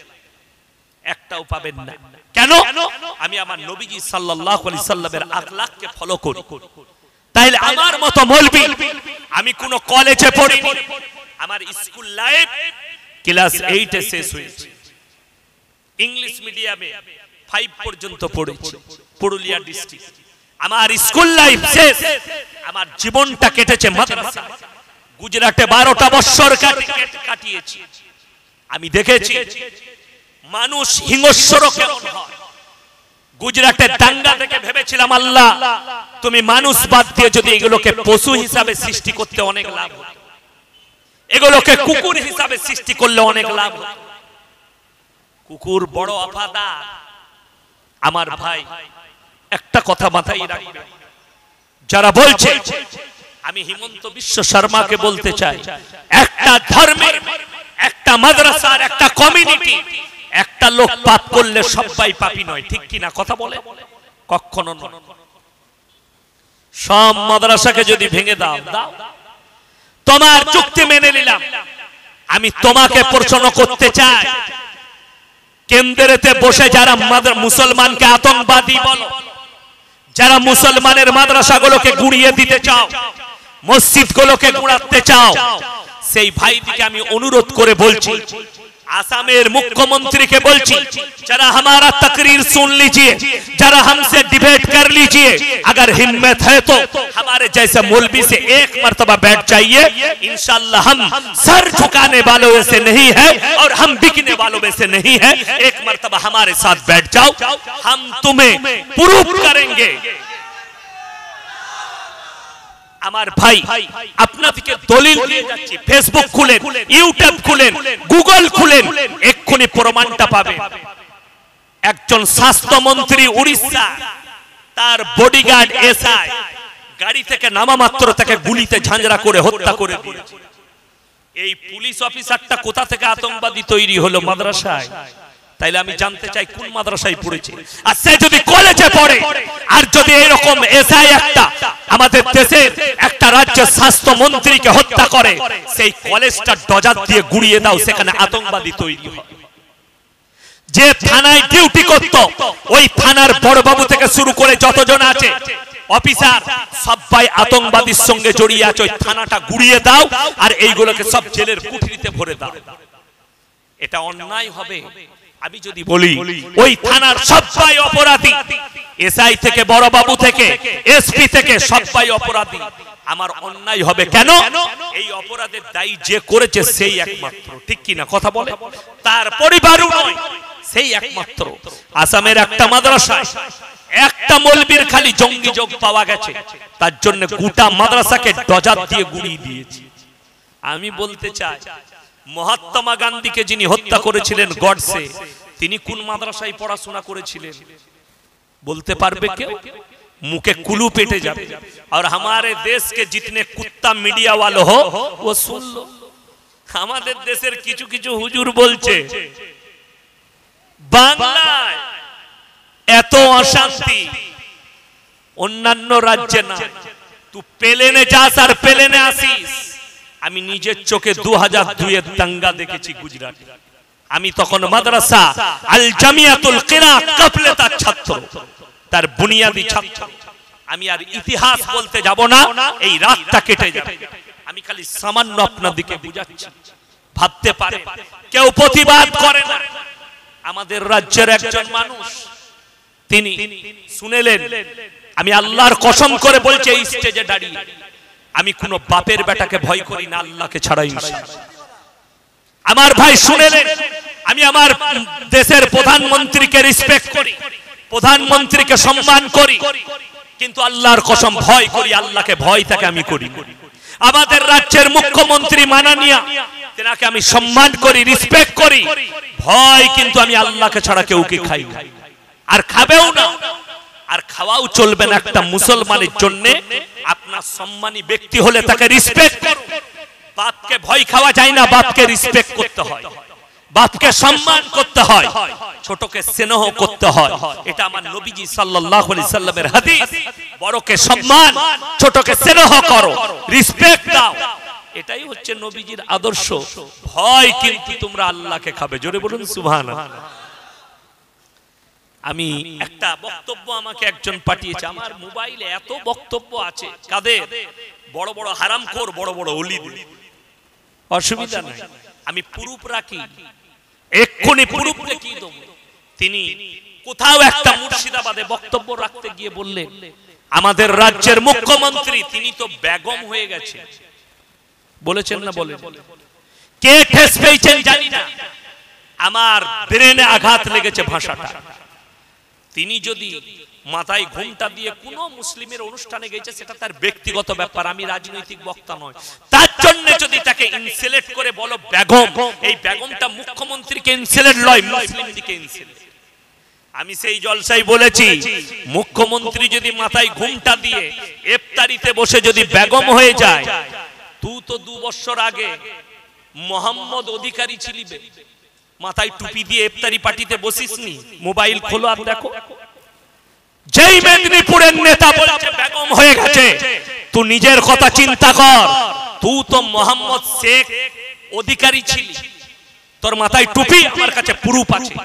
একটাও পাবেন না। কেন? আমি আমার নবীজি সাল্লাল্লাহু আলাইহি সাল্লামের আখলাককে ফলো করি। তাইলে আমার মতো মৌলবী, আমি কোন কলেজে পড়িনি, আমার স্কুল লাইফ ক্লাস 8 এ শেষ হয়েছে, ইংলিশ মিডিয়ামে 5 পর্যন্ত পড়েছি পুরুলিয়া ডিস্ট্রিক্ট। আমার স্কুল লাইফ শেষ, আমার জীবনটা কেটেছে মাদ্রাসা। গুজরাটে 12টা বছর কাটিয়েছি। আমি দেখেছি মানুষ হিংস্র কেমন হয়। গুজরাটের দাঙ্গা থেকে ভেবেছিলাম আল্লাহ তুমি মানুষ বাদ দিয়ে যদি এগুলোকে পশু হিসাবে সৃষ্টি করতে অনেক লাভ হতো, এগুলোকে কুকুর হিসাবে সৃষ্টি করলে অনেক লাভ হতো। কুকুর বড় অফাদার। আমার ভাই একটা কথা মাথায় রাখবে, যারা বলছে, আমি হিমন্ত বিশ্ব শর্মাকে বলতে চাই, একটা ধর্মের, একটা মাদ্রাসার, একটা কমিউনিটি, একটা লোক পাপ করলে সবাই পাপী নয়, ঠিক কি না? কথা বলে কখনো নয়। সব মাদ্রাসাকে যদি ভেঙে দাও, তোমার চুক্তি মেনে নিলাম। আমি তোমাকে প্রশ্ন করতে চাই, কেন্দ্রেতে বসে যারা মুসলমানকে আতঙ্কবাদী বলো, যারা মুসলমানের মাদ্রাসাগুলোকে গুড়িয়ে দিতে চাও, মসজিদগুলোকে গুড়াতে চাও, সেই ভাইদিকে আমি অনুরোধ করে বলছি, आसामेर मुख्यमंत्री के बोलची, जरा हमारा तकरीर सुन लीजिए, जरा हमसे डिबेट कर लीजिए, अगर हिम्मत है तो हमारे जैसे मौलवी से एक मर्तबा बैठ जाइए, इंशाअल्लाह हम सर झुकाने वालों में से नहीं है और हम बिकने वालों में से नहीं है। एक मर्तबा हमारे साथ बैठ जाओ, हम तुम्हें प्रूफ करेंगे। আমার ভাই আপনাদেরকে দলিল দিয়ে যাচ্ছি, ফেসবুক খুলেন, ইউটিউব খুলেন, গুগল খুলেন, এক্ষুনি প্রমাণটা পাবেন। একজন স্বাস্থ্যমন্ত্রী উড়িষ্যা, তার বডিগার্ড এসআই গাড়ি থেকে নামা মাত্র তাকে গুলিতে ঝাঁঝরা করে হত্যা করে দিয়েছে। এই পুলিশ অফিসারটা কোথা থেকে আতঙ্কবাদী তৈরি হলো? মাদ্রাসায়। তাইলে আমি জানতে চাই কোন মাদ্রাসায় পড়েছে, আর সে যদি কলেজে পড়ে, আর যদি এরকম এসআই একটা আমাদের দেশের একটা রাজ্যের স্বাস্থ্যমন্ত্রীকে হত্যা করে, সেই কলেজটা ডজার দিয়ে গুড়িয়ে দাও, সেখানে আতঙ্কবাদী তৈরি হয়। যে থানায় ডিউটি করত, ওই থানার বড়বাবু থেকে শুরু করে যতজন আছে অফিসার, সবাই আতঙ্কবাদীর সঙ্গে জড়িয়ে আছে। ওই থানাটা গুড়িয়ে দাও আর এইগুলোকে সব জেলের কুঠরিতে ভরে দাও। এটা অন্যায় হবে। আমি যদি বলি ওই থানার সবাই অপরাধী, এসআই থেকে বড়বাবু থেকে এসপি থেকে সবাই অপরাধী, আমার অন্যায় হবে কেন? এই অপরাধের দায়ী যে করেছে সেই একমাত্র, ঠিক কি না? কথা বলে, তার পরিবারও নয়, সেই একমাত্র। আসামের একটা মাদ্রাসায় একটা মৌলবীর খালি জঙ্গি যোগ পাওয়া গেছে, তার জন্য গোটা মাদ্রাসাকে ডজার দিয়ে গুড়িয়ে দিয়েছে। আমি বলতে চাই, মহাত্মা গান্ধীকে যিনি হত্যা করেছিলেন গডসে, তিনি কোন মাদ্রাসায় পড়াশোনা করেছিলেন বলতে পারবে কেউ? मुके कुलू पेटे जाते। और हमारे देश के जितने कुत्ता मीडिया वाले हो वो सुन लो, हमारे देशेर किछु किछु हुजूर बोलছে বাংলায় এত অশান্তি অন্যান্য রাজ্যে না, তুই প্লেনে যাস আর প্লেনে আসিস। আমি নিজের চোখে 2002 এর দাঙ্গা দেখেছি গুজরাটে। আমি তখন মাদ্রাসা আল জামিয়াতুল কিরা কাফলেতার ছাত্র, তার বুনিয়াদি ছাত্র। আমি আর ইতিহাস বলতে যাব না, এই রাতটা কেটে যাবে। আমি খালি সামান্য আপনাদেরকে বুঝাচ্ছি, ভাবতে পারে কেউ প্রতিবাদ করে না। আমাদের রাজ্যের একজন মানুষ, তিনি শুনেলেন, আমি আল্লাহর কসম করে বলছি এই স্টেজে দাঁড়িয়ে, আমি কোন বাপের বেটাকে ভয় করি না, আল্লাহকে ছাড়া। ইনশাআল্লাহ আমার ভাই শুনেলেন, আমি আমার দেশের প্রধানমন্ত্রীকে রেসপেক্ট করি, প্রধানমন্ত্রীকে সম্মান করি, কিন্তু আল্লাহর কসম ভয় করি, আল্লাহকে ভয় থাকে আমি করি। আমাদের রাজ্যের মুখ্যমন্ত্রী মাননীয়, তেনাকে আমি সম্মান করি, রেসপেক্ট করি, ভয় কিন্তু আমি আল্লাহকে ছাড়া কেউকে খাই না, আর খাবেও না, আর খাওয়াও চলবে না। একটা মুসলমানের জন্য আপনার সম্মানী ব্যক্তি হলে তাকে রেসপেক্ট করুন। বাপকে ভয় খাওয়া যায় না, বাপকে রেসপেক্ট করতে হয়, বাপকে সম্মান করতে হয়, ছোটকে স্নেহ করতে হয়। এটা আমার নবীজি সাল্লাল্লাহু আলাইহি সাল্লামের হাদিস। বড়কে সম্মান, ছোটকে স্নেহ করো, রেসপেক্ট দাও। এটাই হচ্ছে নবীজির আদর্শ। ভয় কিন্তু তোমরা আল্লাহকে খাবে। জোরে বলুন সুবহানাল্লাহ। আমি একটা বক্তব্য আমাকে একজন পাঠিয়েছে, আমার মোবাইলে এত বক্তব্য আছে, কাদের? বড় বড় হারামখোর, বড় বড় ওলিদের। অসুবিধা নাই, আমি প্রুফ রাখি, এক্ষুনি প্রুফ দেখিয়ে দেব। তিনি কোথাও একটা মুর্শিদাবাদে বক্তব্য রাখতে গিয়ে বললেন, আমাদের রাজ্যের মুখ্যমন্ত্রী তিনি তো বেগম হয়ে গেছে। বলেছেন না? বলেন। কে ঠেস পেয়েছেন জানি না। আমার ব্রেনে আঘাত লেগেছে ভাষাটা। তিনি যদি মাথায় ঘোমটা দিয়ে কোন মুসলিমের অনুষ্ঠানে গেছে সেটা তার ব্যক্তিগত ব্যাপার, আমি রাজনৈতিক বক্তা নয়। তার জন্য যদি তাকে ইনসেলেট করে বলো বেগম, এই বেগমটা মুখ্যমন্ত্রীকে ইনসেলেট লয়, মুসলিমদিকে ইনসেলেট। আমি সেই জলসায় বলেছি, মুখ্যমন্ত্রী যদি মাথায় ঘোমটা দিয়ে ইফতারিতে বসে যদি বেগম হয়ে যায়, তুই তো 2 বছর আগে মোহাম্মদ অধিকারী ছিলি, মাথায় টুপি দিয়ে ইফতারি পার্টিতে বসিসনি? মোবাইল খোলো আর দেখো, যেই মেদিনীপুরের নেতা বলছে বেগম হয়ে গেছে, তুই নিজের কথা চিন্তা কর। তুই তো মোহাম্মদ শেখ অধিকারী ছিলি, তোর মাথায় টুপি, আমার কাছে প্রুফ আছে।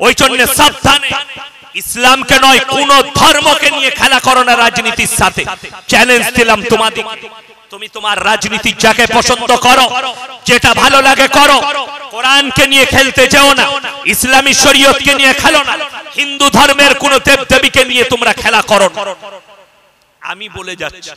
ওই জন্য সাবধানে, ইসলামকে নয় কোন ধর্মকে নিয়ে খেলা করো না রাজনীতির সাথে। চ্যালেঞ্জ দিলাম তোমাদের, তুমি তোমার রাজনীতি যাকে পছন্দ করো, যেটা ভালো লাগে করো, কোরআনকে নিয়ে খেলতে যেও না, ইসলামী শরীয়তকে নিয়ে খেলো না, হিন্দু ধর্মের কোন দেবদেবীকে নিয়ে তোমরা খেলা করো না। আমি বলে যাচ্ছি